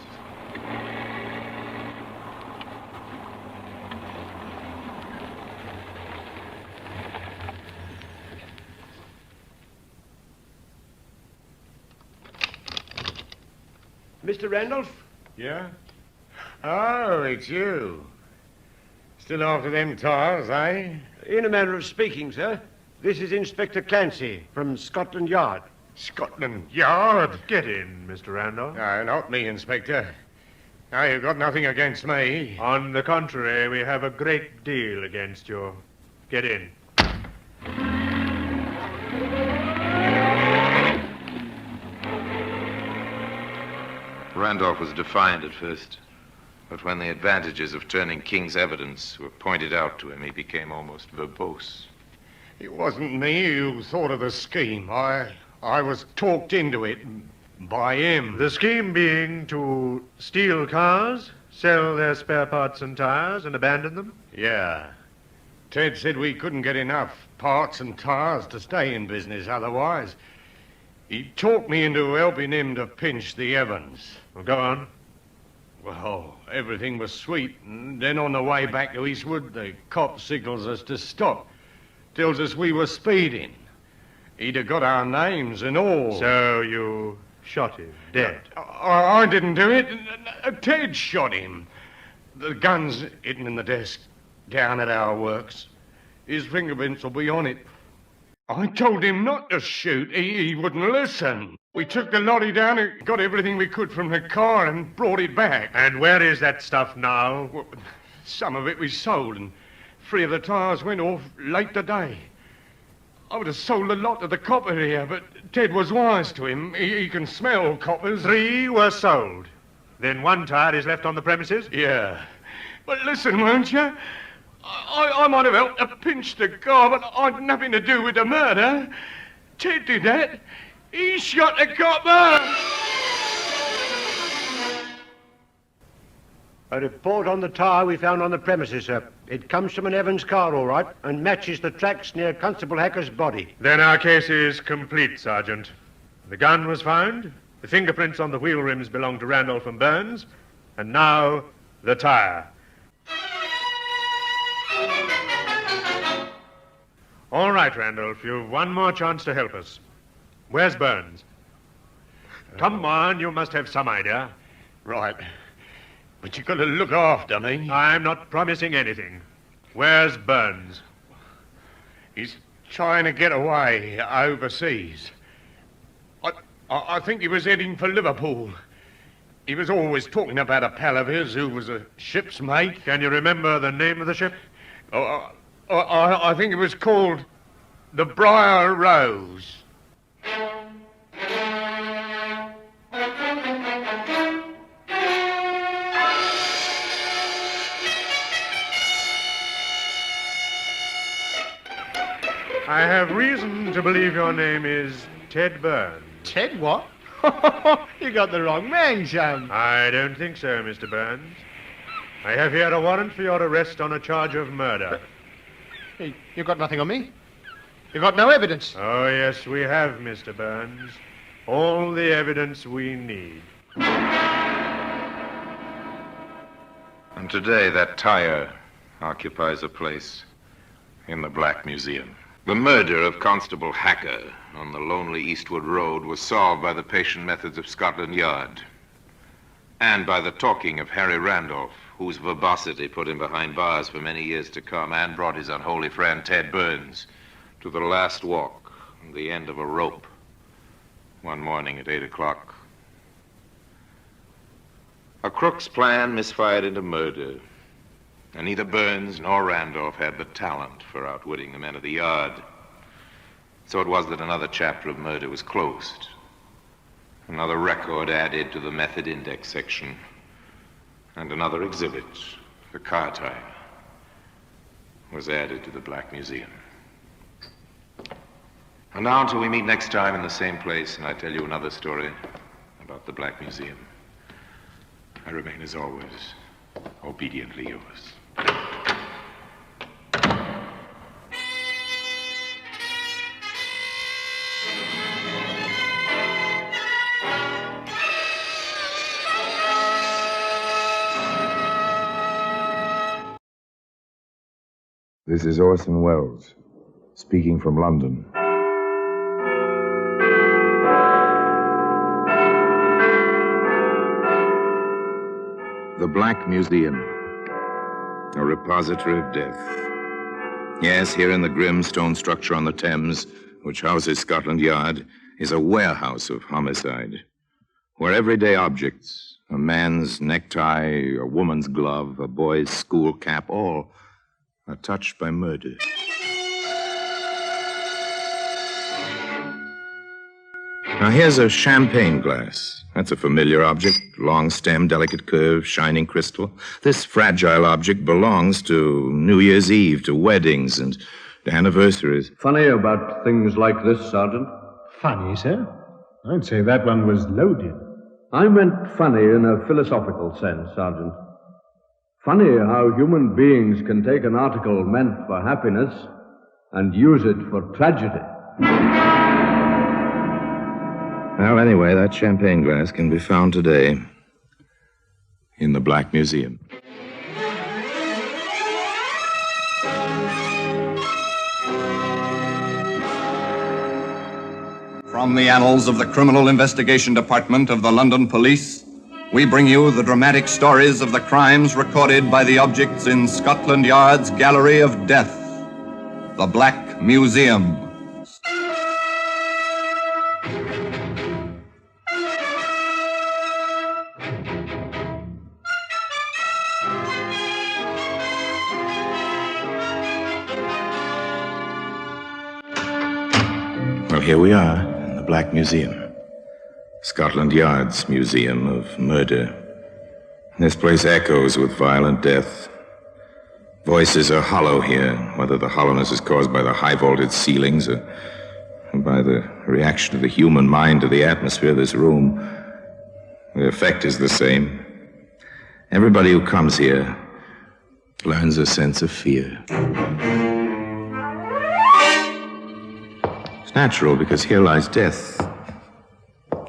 Mr. Randolph? Yeah? Oh, it's you. Still after them tires, eh? In a manner of speaking, sir. This is Inspector Clancy from Scotland Yard. Scotland Yard? Get in, Mr. Randolph. No, not me, Inspector. No, you've got nothing against me. On the contrary, we have a great deal against you. Get in. Randolph was defiant at first, but when the advantages of turning King's evidence were pointed out to him, he became almost verbose. It wasn't me who thought of the scheme. I was talked into it. By him. The scheme being to steal cars, sell their spare parts and tires, and abandon them? Yeah. Ted said we couldn't get enough parts and tires to stay in business otherwise. He talked me into helping him to pinch the Evans. Well, go on. Well, everything was sweet, and then on the way back to Eastwood, the cop signals us to stop. Tells us we were speeding. He'd have got our names and all. So you shot him, dead? I didn't do it. Ted shot him. The gun's hidden in the desk down at our works. His fingerprints will be on it. I told him not to shoot. He wouldn't listen. We took the lorry down and got everything we could from the car and brought it back. And where is that stuff now? Well, some of it we sold, and 3 of the tires went off late today. I would have sold a lot to the copper here, but Ted was wise to him. He can smell coppers. 3 were sold. Then 1 tire is left on the premises? Yeah. But listen, won't you? I might have helped to pinch the car, but I'd nothing to do with the murder. Ted did that. He shot the copper. A report on the tyre we found on the premises, sir. It comes from an Evans car, all right, and matches the tracks near Constable Hacker's body. Then our case is complete, Sergeant. The gun was found, the fingerprints on the wheel rims belong to Randolph and Burns, and now the tyre. All right, Randolph, you've one more chance to help us. Where's Burns? Come on, you must have some idea. Right. But you've got to look after me. I'm not promising anything. Where's Burns? He's trying to get away overseas. I think he was heading for Liverpool. He was always talking about a pal of his who was a ship's mate. Can you remember the name of the ship? I think it was called the Briar Rose. I have reason to believe your name is Ted Burns. Ted what? You got the wrong man, Sam. I don't think so, Mr. Burns. I have here a warrant for your arrest on a charge of murder. Hey, you got nothing on me? You got no evidence? Oh, yes, we have, Mr. Burns. All the evidence we need. And today, that tire occupies a place in the Black Museum. The murder of Constable Hacker on the lonely Eastwood Road was solved by the patient methods of Scotland Yard and by the talking of Harry Randolph, whose verbosity put him behind bars for many years to come and brought his unholy friend Ted Burns to the last walk and the end of a rope one morning at 8 o'clock. A crook's plan misfired into murder, and neither Burns nor Randolph had the talent for outwitting the men of the yard. So it was that another chapter of murder was closed. Another record added to the method index section. And another exhibit, the car tire, was added to the Black Museum. And now until we meet next time in the same place and I tell you another story about the Black Museum, I remain as always, obediently yours. This is Orson Welles, speaking from London. The Black Museum, a repository of death. Yes, here in the grim stone structure on the Thames, which houses Scotland Yard, is a warehouse of homicide, where everyday objects, a man's necktie, a woman's glove, a boy's school cap, all are touched by murder. Now, here's a champagne glass. That's a familiar object, long stem, delicate curve, shining crystal. This fragile object belongs to New Year's Eve, to weddings and to anniversaries. Funny about things like this, Sergeant? Funny, sir? I'd say that one was loaded. I meant funny in a philosophical sense, Sergeant. Funny how human beings can take an article meant for happiness and use it for tragedy. Well, anyway, that champagne glass can be found today in the Black Museum. From the annals of the Criminal Investigation Department of the London Police, we bring you the dramatic stories of the crimes recorded by the objects in Scotland Yard's Gallery of Death, the Black Museum. Well, here we are in the Black Museum. Scotland Yard's Museum of Murder. This place echoes with violent death. Voices are hollow here, whether the hollowness is caused by the high-vaulted ceilings or by the reaction of the human mind to the atmosphere of this room. The effect is the same. Everybody who comes here learns a sense of fear. It's natural, because here lies death.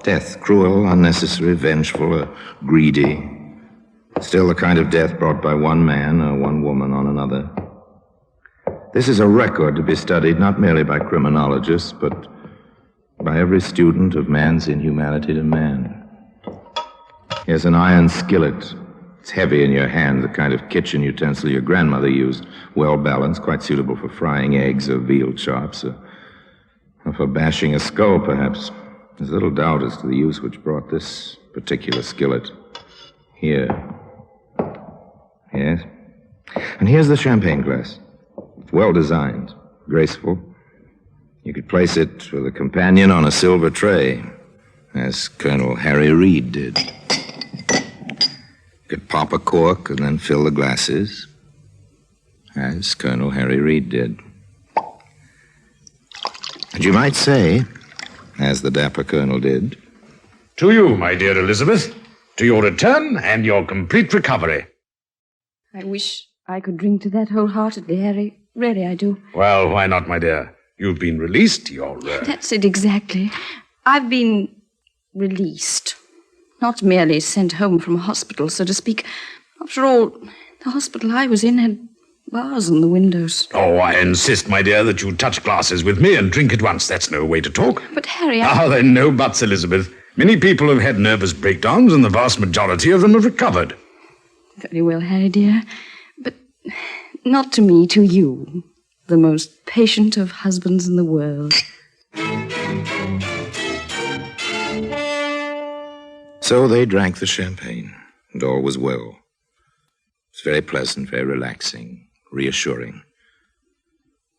Death, cruel, unnecessary, vengeful, or greedy. Still the kind of death brought by one man or one woman on another. This is a record to be studied not merely by criminologists, but by every student of man's inhumanity to man. Here's an iron skillet. It's heavy in your hand, the kind of kitchen utensil your grandmother used. Well balanced, quite suitable for frying eggs or veal chops, or for bashing a skull, perhaps. There's little doubt as to the use which brought this particular skillet here. Yes. And here's the champagne glass. It's well designed, graceful. You could place it with a companion on a silver tray, as Colonel Harry Reid did. You could pop a cork and then fill the glasses, as Colonel Harry Reid did. And you might say, as the dapper colonel did, To you, my dear Elizabeth, to your return and your complete recovery. I wish I could drink to that wholeheartedly, Harry. Really, I do. Well, why not, my dear? You've been released. You're... That's it exactly. I've been released. Not merely sent home from a hospital, so to speak. After all, the hospital I was in had bars on the Oh, windows. I insist, my dear, that you touch glasses with me and drink at once. That's no way to talk. But, Harry, then no buts, Elizabeth. Many people have had nervous breakdowns, and the vast majority of them have recovered. Very well, Harry, dear. But not to me, to you. The most patient of husbands in the world. So they drank the champagne, and all was well. It was very pleasant, very relaxing, reassuring.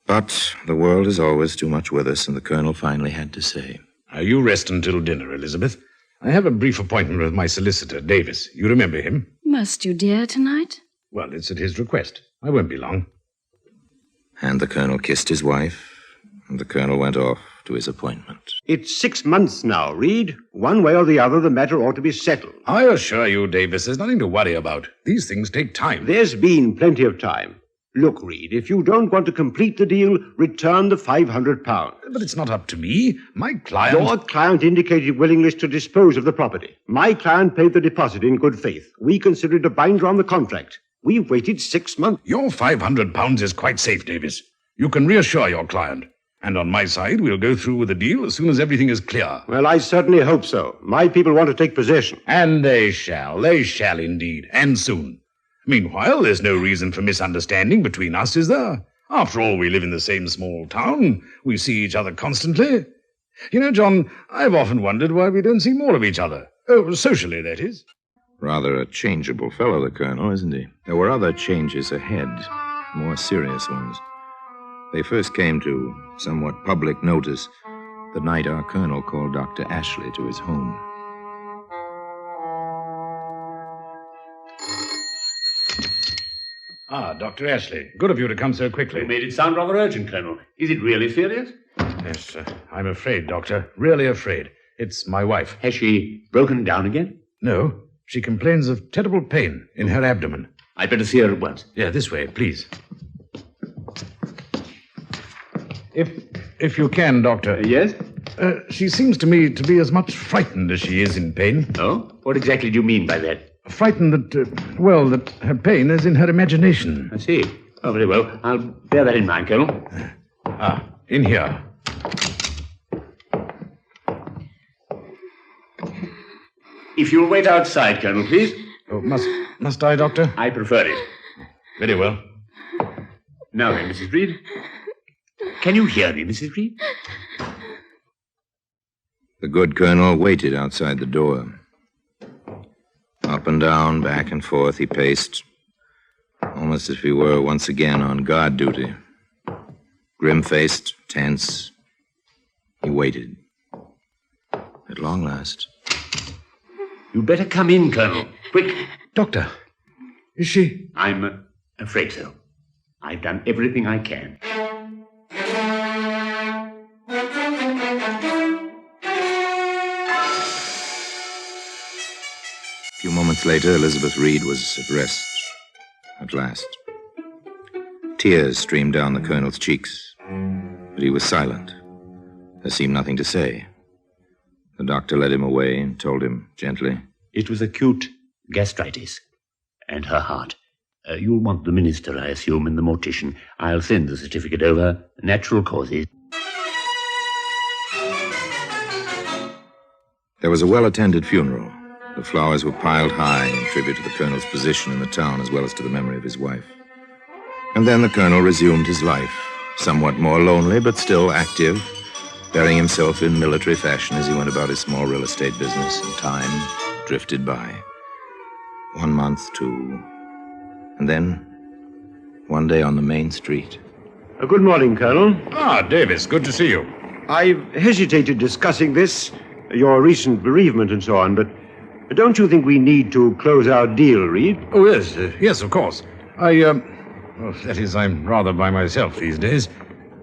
But the world is always too much with us, and the colonel finally had to say, You rest until dinner, Elizabeth. I have a brief appointment with my solicitor, Davis. You remember him? Must you, dear, tonight? Well, it's at his request. I won't be long. And the colonel kissed his wife, and the colonel went off to his appointment. It's 6 months now, Reed. One way or the other, the matter ought to be settled. I assure you, Davis, there's nothing to worry about. These things take time. There's been plenty of time. Look, Reed, if you don't want to complete the deal, return the £500. But it's not up to me. My client... Your client indicated willingness to dispose of the property. My client paid the deposit in good faith. We consider it a binder on the contract. We've waited 6 months. Your £500 is quite safe, Davis. You can reassure your client. And on my side, we'll go through with the deal as soon as everything is clear. Well, I certainly hope so. My people want to take possession. And they shall. They shall indeed. And soon. Meanwhile, there's no reason for misunderstanding between us, is there? After all, we live in the same small town. We see each other constantly. You know, John, I've often wondered why we don't see more of each other. Oh, socially, that is. Rather a changeable fellow, the colonel, isn't he? There were other changes ahead, more serious ones. They first came to somewhat public notice the night our colonel called Dr. Ashley to his home. Dr. Ashley, good of you to come so quickly. You made it sound rather urgent, Colonel. Is it really serious? Yes, I'm afraid, Doctor. Really afraid. It's my wife. Has she broken down again? No. She complains of terrible pain in her abdomen. I'd better see her at once. Yeah, this way, please. If you can, Doctor. Yes? She seems to me to be as much frightened as she is in pain. Oh? What exactly do you mean by that? Frightened that her pain is in her imagination. I see. Oh, very well. I'll bear that in mind, Colonel. In here. If you'll wait outside, Colonel, please. Oh, must I, Doctor? I prefer it. Very well. Now then, Mrs. Reed. Can you hear me, Mrs. Reed? The good colonel waited outside the door. Up and down, back and forth, he paced, almost as if he were once again on guard duty. Grim-faced, tense, he waited. At long last. You'd better come in, Colonel. Quick. Doctor, is she... I'm afraid so. I've done everything I can. A few moments later, Elizabeth Reed was at rest. At last. Tears streamed down the colonel's cheeks, but he was silent. There seemed nothing to say. The doctor led him away and told him gently. It was acute gastritis. And her heart. You'll want the minister, I assume, and the mortician. I'll send the certificate over. Natural causes. There was a well-attended funeral. The flowers were piled high in tribute to the colonel's position in the town as well as to the memory of his wife. And then the colonel resumed his life, somewhat more lonely but still active, bearing himself in military fashion as he went about his small real estate business, and time drifted by. 1 month, 2, and then one day on the main street. Good morning, Colonel. Davis, good to see you. I've hesitated discussing this, your recent bereavement and so on, but don't you think we need to close our deal, Reed? Oh, yes, yes, of course. That is, I'm rather by myself these days.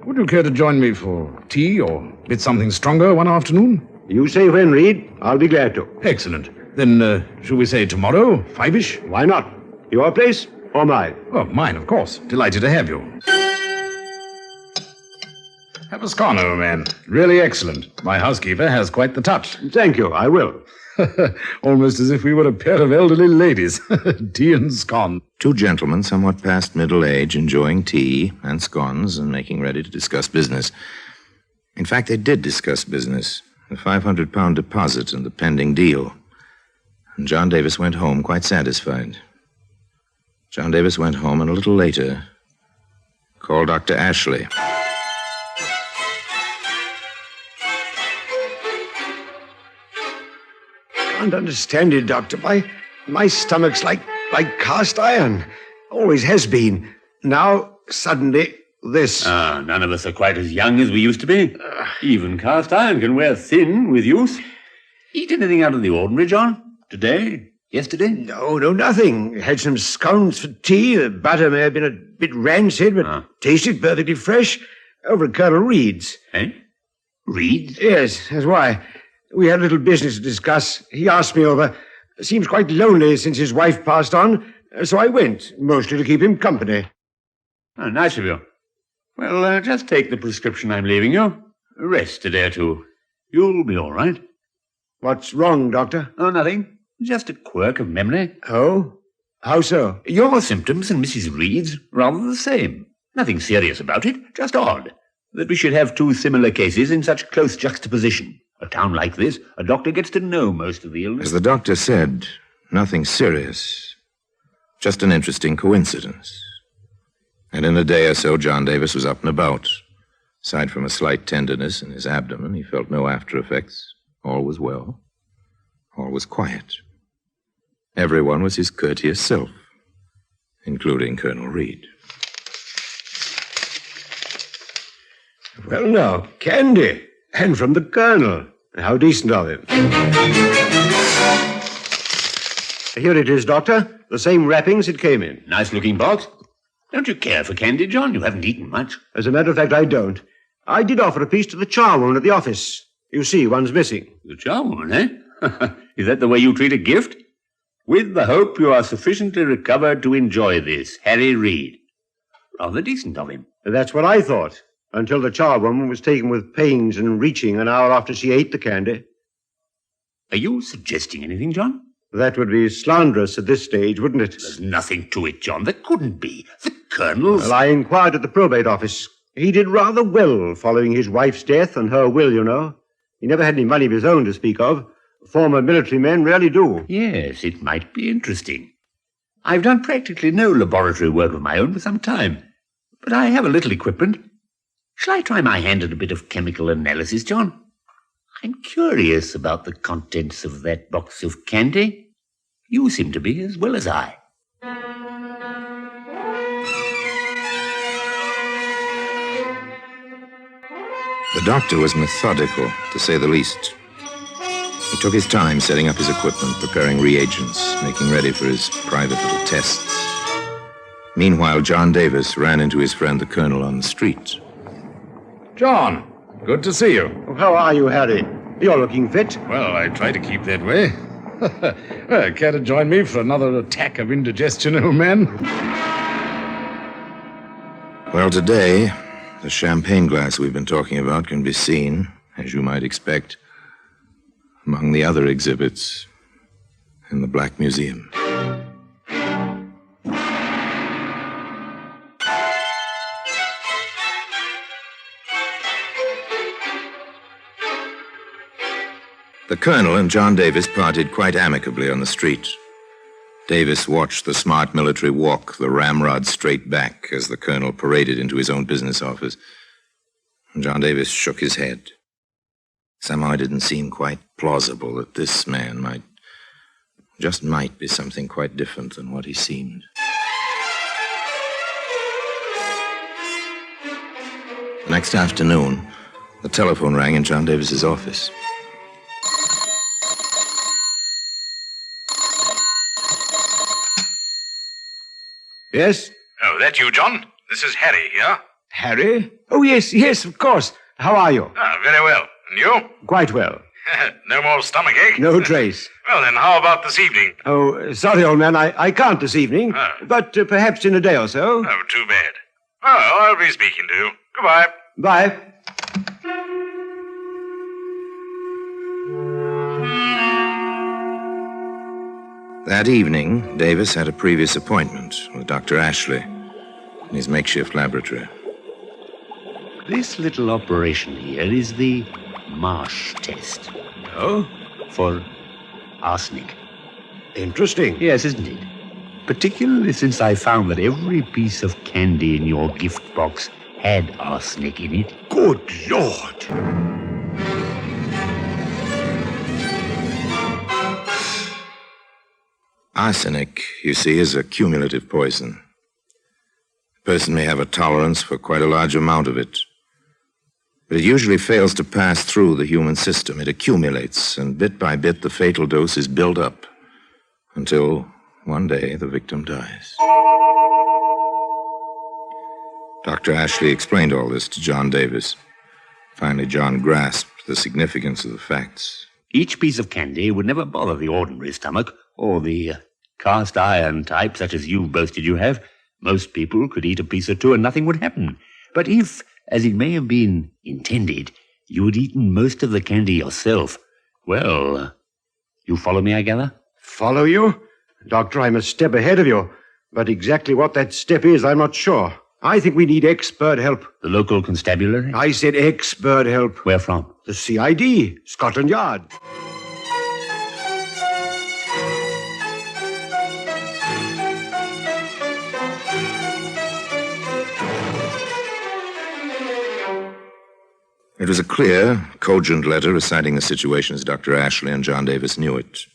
Would you care to join me for tea or a bit something stronger one afternoon? You say when, Reed. I'll be glad to. Excellent. Then, shall we say tomorrow, 5-ish? Why not? Your place or mine? Well, mine, of course. Delighted to have you. Have a scone, old man. Really excellent. My housekeeper has quite the touch. Thank you, I will. Almost as if we were a pair of elderly ladies. Tea and scone. Two gentlemen, somewhat past middle age, enjoying tea and scones and making ready to discuss business. In fact, they did discuss business. The £500 deposit and the pending deal. And John Davis went home quite satisfied. John Davis went home and a little later called Dr. Ashley. Can't understand it, Doctor. My stomach's like cast iron. Always has been. Now, suddenly, this. None of us are quite as young as we used to be. Even cast iron can wear thin with youth. Eat anything out of the ordinary, John? Today? Yesterday? No, nothing. Had some scones for tea. The butter may have been a bit rancid, but tasted perfectly fresh. Over at Colonel Reed's. Eh? Reed's? Yes, that's why. We had a little business to discuss. He asked me over. Seems quite lonely since his wife passed on, so I went, mostly to keep him company. Oh, nice of you. Well, just take the prescription I'm leaving you. Rest a day or two. You'll be all right. What's wrong, Doctor? Oh, nothing. Just a quirk of memory. Oh? How so? Your symptoms and Mrs. Reed's rather the same. Nothing serious about it, just odd that we should have two similar cases in such close juxtaposition. A town like this, a doctor gets to know most of the illness. As the doctor said, nothing serious. Just an interesting coincidence. And in a day or so, John Davis was up and about. Aside from a slight tenderness in his abdomen, he felt no after effects. All was well. All was quiet. Everyone was his courteous self, including Colonel Reed. Well, now, candy. And from the Colonel. How decent of him. Here it is, Doctor. The same wrappings it came in. Nice-looking box. Don't you care for candy, John? You haven't eaten much. As a matter of fact, I don't. I did offer a piece to the charwoman at the office. You see, one's missing. The charwoman, eh? Is that the way you treat a gift? With the hope you are sufficiently recovered to enjoy this, Harry Reid. Rather decent of him. That's what I thought, until the charwoman was taken with pains and reaching an hour after she ate the candy. Are you suggesting anything, John? That would be slanderous at this stage, wouldn't it? There's nothing to it, John. There couldn't be. The Colonel's... Well, I inquired at the probate office. He did rather well following his wife's death and her will, you know. He never had any money of his own to speak of. Former military men rarely do. Yes, it might be interesting. I've done practically no laboratory work of my own for some time, but I have a little equipment. Shall I try my hand at a bit of chemical analysis, John? I'm curious about the contents of that box of candy. You seem to be as well as I. The doctor was methodical, to say the least. He took his time setting up his equipment, preparing reagents, making ready for his private little tests. Meanwhile, John Davis ran into his friend the Colonel on the street. John, good to see you. How are you, Harry? You're looking fit. Well, I try to keep that way. Care to join me for another attack of indigestion, old man? Well, today, the champagne glass we've been talking about can be seen, as you might expect, among the other exhibits in the Black Museum. The Colonel and John Davis parted quite amicably on the street. Davis watched the smart military walk the ramrod straight back as the Colonel paraded into his own business office. John Davis shook his head. Somehow it didn't seem quite plausible that this man might be something quite different than what he seemed. The next afternoon, the telephone rang in John Davis's office. Yes? Oh, that you, John? This is Harry here. Harry? Oh, yes, of course. How are you? Ah, very well. And you? Quite well. No more stomachache? No trace. Well, then, how about this evening? Oh, sorry, old man, I can't this evening. But perhaps in a day or so. Oh, too bad. Well, I'll be speaking to you. Goodbye. Bye. That evening, Davis had a previous appointment with Dr. Ashley in his makeshift laboratory. This little operation here is the Marsh test. Oh? For arsenic. Interesting. Yes, isn't it? Particularly since I found that every piece of candy in your gift box had arsenic in it. Good Lord! Arsenic, you see, is a cumulative poison. A person may have a tolerance for quite a large amount of it, but it usually fails to pass through the human system. It accumulates, and bit by bit the fatal dose is built up until one day the victim dies. Dr. Ashley explained all this to John Davis. Finally, John grasped the significance of the facts. Each piece of candy would never bother the ordinary stomach, or the cast iron type, such as you've boasted you have. Most people could eat a piece or two and nothing would happen. But if, as it may have been intended, you had eaten most of the candy yourself, well, you follow me, I gather? Follow you? Doctor, I'm a step ahead of you. But exactly what that step is, I'm not sure. I think we need expert help. The local constabulary? I said expert help. Where from? The CID, Scotland Yard. It was a clear, cogent letter reciting the situation as Dr. Ashley and John Davis knew it.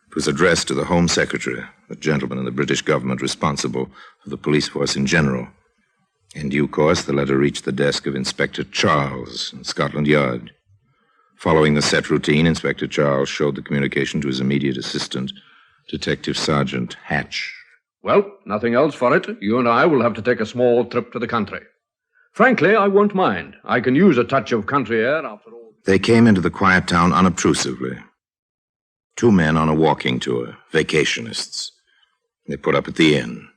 It was addressed to the Home Secretary, the gentleman in the British government responsible for the police force in general. In due course, the letter reached the desk of Inspector Charles in Scotland Yard. Following the set routine, Inspector Charles showed the communication to his immediate assistant, Detective Sergeant Hatch. Well, nothing else for it. You and I will have to take a small trip to the country. Frankly, I won't mind. I can use a touch of country air after all. They came into the quiet town unobtrusively. 2 men on a walking tour, vacationists. They put up at the inn.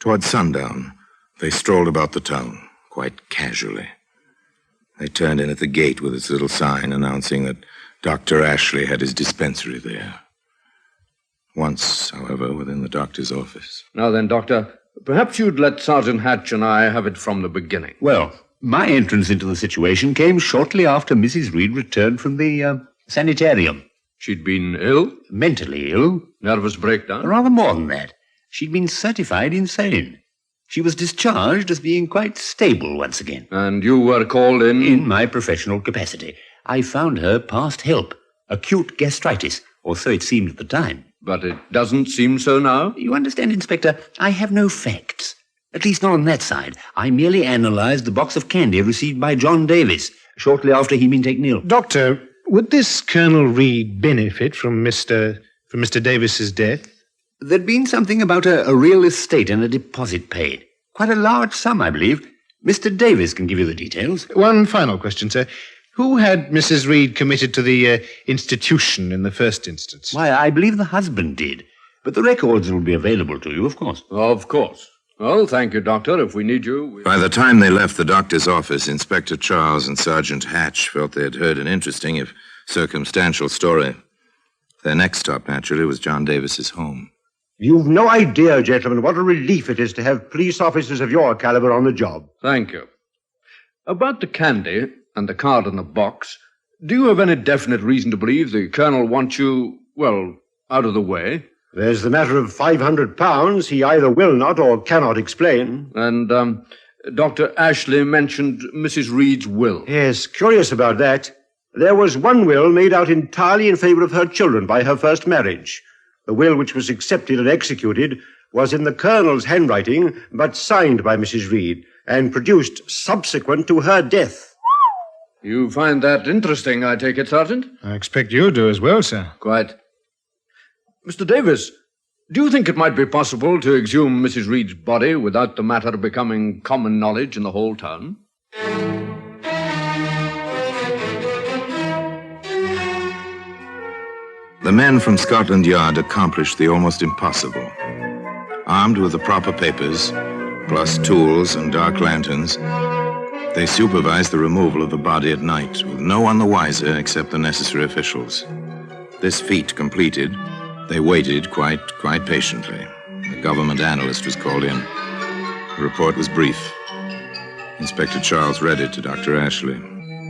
Toward sundown, they strolled about the town, quite casually. They turned in at the gate with its little sign announcing that Dr. Ashley had his dispensary there. Once, however, within the doctor's office. Now then, Doctor, perhaps you'd let Sergeant Hatch and I have it from the beginning. Well, my entrance into the situation came shortly after Mrs. Reed returned from the sanitarium. She'd been ill? Mentally ill. Nervous breakdown? Rather more than that. She'd been certified insane. She was discharged as being quite stable once again. And you were called in? In my professional capacity. I found her past help. Acute gastritis, or so it seemed at the time. But it doesn't seem so now? You understand, Inspector, I have no facts. At least not on that side. I merely analyzed the box of candy received by John Davis shortly after he'd been taken ill. Doctor, would this Colonel Reed benefit from Mr. Davis's death? There'd been something about a real estate and a deposit paid. Quite a large sum, I believe. Mr. Davis can give you the details. One final question, sir. Who had Mrs. Reed committed to the institution in the first instance? Why, I believe the husband did. But the records will be available to you, of course. Of course. Well, thank you, Doctor. If we need you... By the time they left the doctor's office, Inspector Charles and Sergeant Hatch felt they had heard an interesting, if circumstantial, story. Their next stop, naturally, was John Davis's home. You've no idea, gentlemen, what a relief it is to have police officers of your caliber on the job. Thank you. About the candy and the card in the box, do you have any definite reason to believe the Colonel wants you, well, out of the way? There's the matter of £500 he either will not or cannot explain. And, Dr. Ashley mentioned Mrs. Reed's will. Yes, curious about that. There was one will made out entirely in favor of her children by her first marriage. The will which was accepted and executed was in the Colonel's handwriting, but signed by Mrs. Reed, and produced subsequent to her death. You find that interesting, I take it, Sergeant? I expect you do as well, sir. Quite. Mr. Davis, do you think it might be possible to exhume Mrs. Reed's body without the matter becoming common knowledge in the whole town? The men from Scotland Yard accomplished the almost impossible. Armed with the proper papers, plus tools and dark lanterns, they supervised the removal of the body at night, with no one the wiser except the necessary officials. This feat completed, they waited quite patiently. The government analyst was called in. The report was brief. Inspector Charles read it to Dr. Ashley.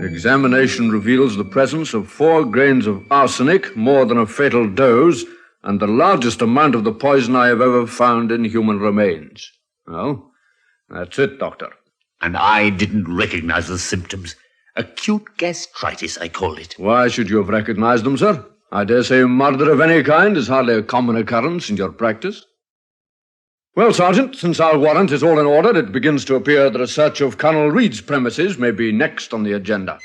Examination reveals the presence of 4 grains of arsenic, more than a fatal dose, and the largest amount of the poison I have ever found in human remains. Well, that's it, Doctor. And I didn't recognize the symptoms. Acute gastritis, I call it. Why should you have recognized them, sir? I dare say murder of any kind is hardly a common occurrence in your practice. Well, Sergeant, since our warrant is all in order, it begins to appear that a search of Colonel Reed's premises may be next on the agenda.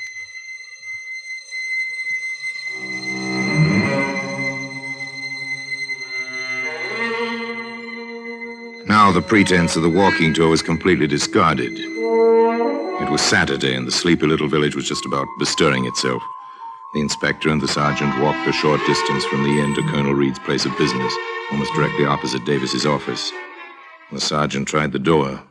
Now the pretense of the walking tour was completely discarded. It was Saturday, and the sleepy little village was just about bestirring itself. The inspector and the sergeant walked a short distance from the inn to Colonel Reed's place of business, almost directly opposite Davis's office. The sergeant tried the door.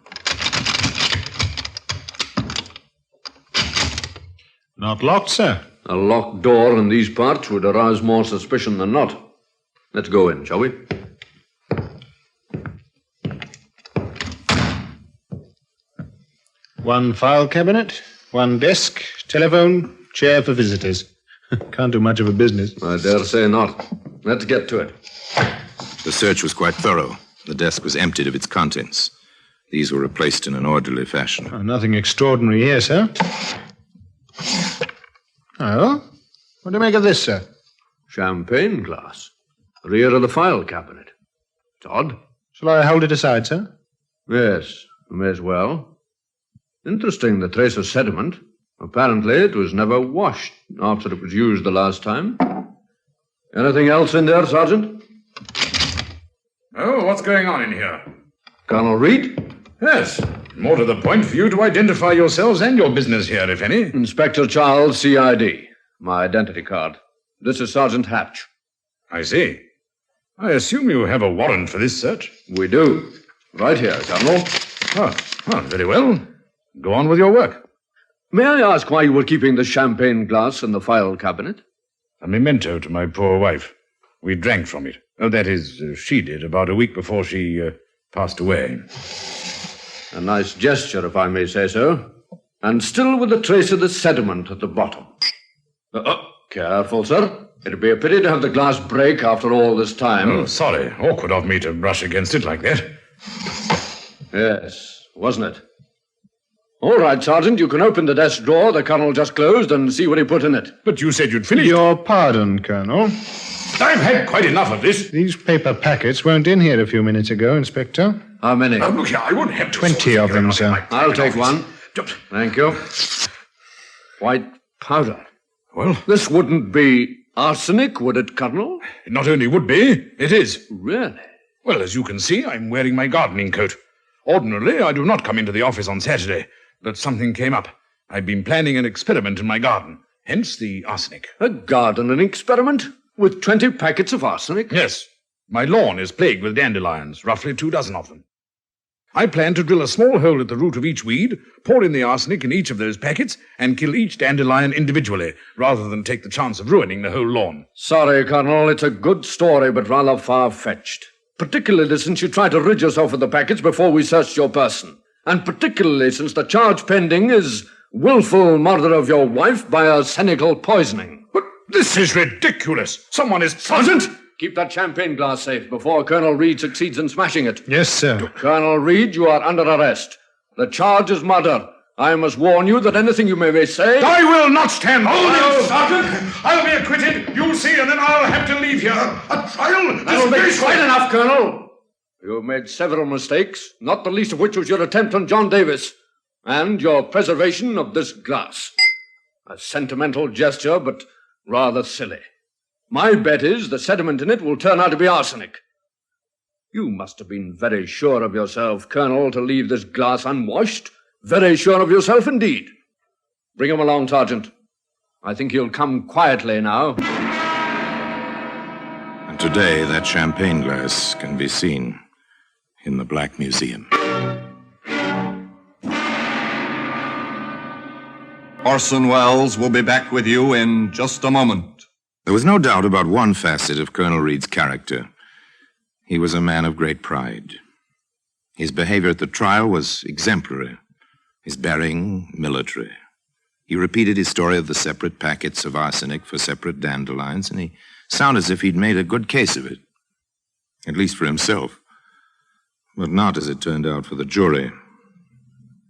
Not locked, sir. A locked door in these parts would arouse more suspicion than not. Let's go in, shall we? One file cabinet, one desk, telephone, chair for visitors. Can't do much of a business. I dare say not. Let's get to it. The search was quite thorough. The desk was emptied of its contents. These were replaced in an orderly fashion. Oh, nothing extraordinary here, sir. Oh? What do you make of this, sir? Champagne glass. Rear of the file cabinet. It's odd. Shall I hold it aside, sir? Yes, you may as well. Interesting, the trace of sediment. Apparently it was never washed after it was used the last time. Anything else in there, Sergeant? Oh, what's going on in here? Colonel Reed? Yes. More to the point for you to identify yourselves and your business here, if any. Inspector Charles, CID. My identity card. This is Sergeant Hatch. I see. I assume you have a warrant for this search? We do. Right here, Colonel. Oh, very well. Go on with your work. May I ask why you were keeping the champagne glass in the file cabinet? A memento to my poor wife. We drank from it. Oh, that is, she did, about a week before she passed away. A nice gesture, if I may say so. And still with a trace of the sediment at the bottom. Careful, sir. It'd be a pity to have the glass break after all this time. Oh, sorry. Awkward of me to brush against it like that. Yes, wasn't it? All right, Sergeant, you can open the desk drawer the Colonel just closed and see what he put in it. But you said you'd finished. Your pardon, Colonel. I've had quite enough of this. These paper packets weren't in here a few minutes ago, Inspector. How many? Look here, I wouldn't have 20 of them, sir. I'll take one. Thank you. White powder. Well? This wouldn't be arsenic, would it, Colonel? It not only would be, it is. Really? Well, as you can see, I'm wearing my gardening coat. Ordinarily, I do not come into the office on Saturday, but something came up. I've been planning an experiment in my garden, hence the arsenic. A gardening experiment? With 20 packets of arsenic? Yes. My lawn is plagued with dandelions, roughly 24 of them. I plan to drill a small hole at the root of each weed, pour in the arsenic in each of those packets, and kill each dandelion individually, rather than take the chance of ruining the whole lawn. Sorry, Colonel, it's a good story, but rather far-fetched. Particularly since you tried to rid yourself of the packets before we searched your person. And particularly since the charge pending is willful murder of your wife by arsenical poisoning. But this is ridiculous. Someone is... Sergeant! Keep that champagne glass safe before Colonel Reed succeeds in smashing it. Yes, sir. Colonel Reed, you are under arrest. The charge is murder. I must warn you that anything you may say... I will not stand. Hold it, Sergeant! I'll be acquitted. You'll see, and then I'll have to leave here. A trial? That'll be quite enough, Colonel. You have made several mistakes, not the least of which was your attempt on John Davis, and your preservation of this glass. A sentimental gesture, but rather silly. My bet is the sediment in it will turn out to be arsenic. You must have been very sure of yourself, Colonel, to leave this glass unwashed. Very sure of yourself indeed. Bring him along, Sergeant. I think he'll come quietly now. And today, that champagne glass can be seen in the Black Museum. Orson Welles will be back with you in just a moment. There was no doubt about one facet of Colonel Reed's character. He was a man of great pride. His behavior at the trial was exemplary. His bearing, military. He repeated his story of the separate packets of arsenic for separate dandelions, and he sounded as if he'd made a good case of it. At least for himself. But not, as it turned out, for the jury.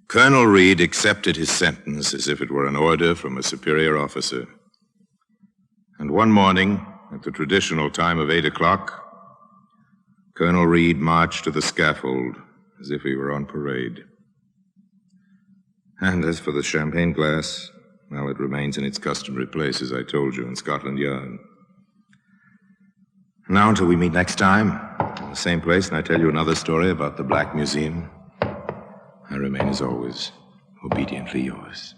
Colonel Reed accepted his sentence as if it were an order from a superior officer. And one morning, at the traditional time of 8 o'clock, Colonel Reed marched to the scaffold as if he were on parade. And as for the champagne glass, well, it remains in its customary place, as I told you, in Scotland Yard. Now, until we meet next time, in the same place, and I tell you another story about the Black Museum, I remain, as always, obediently yours.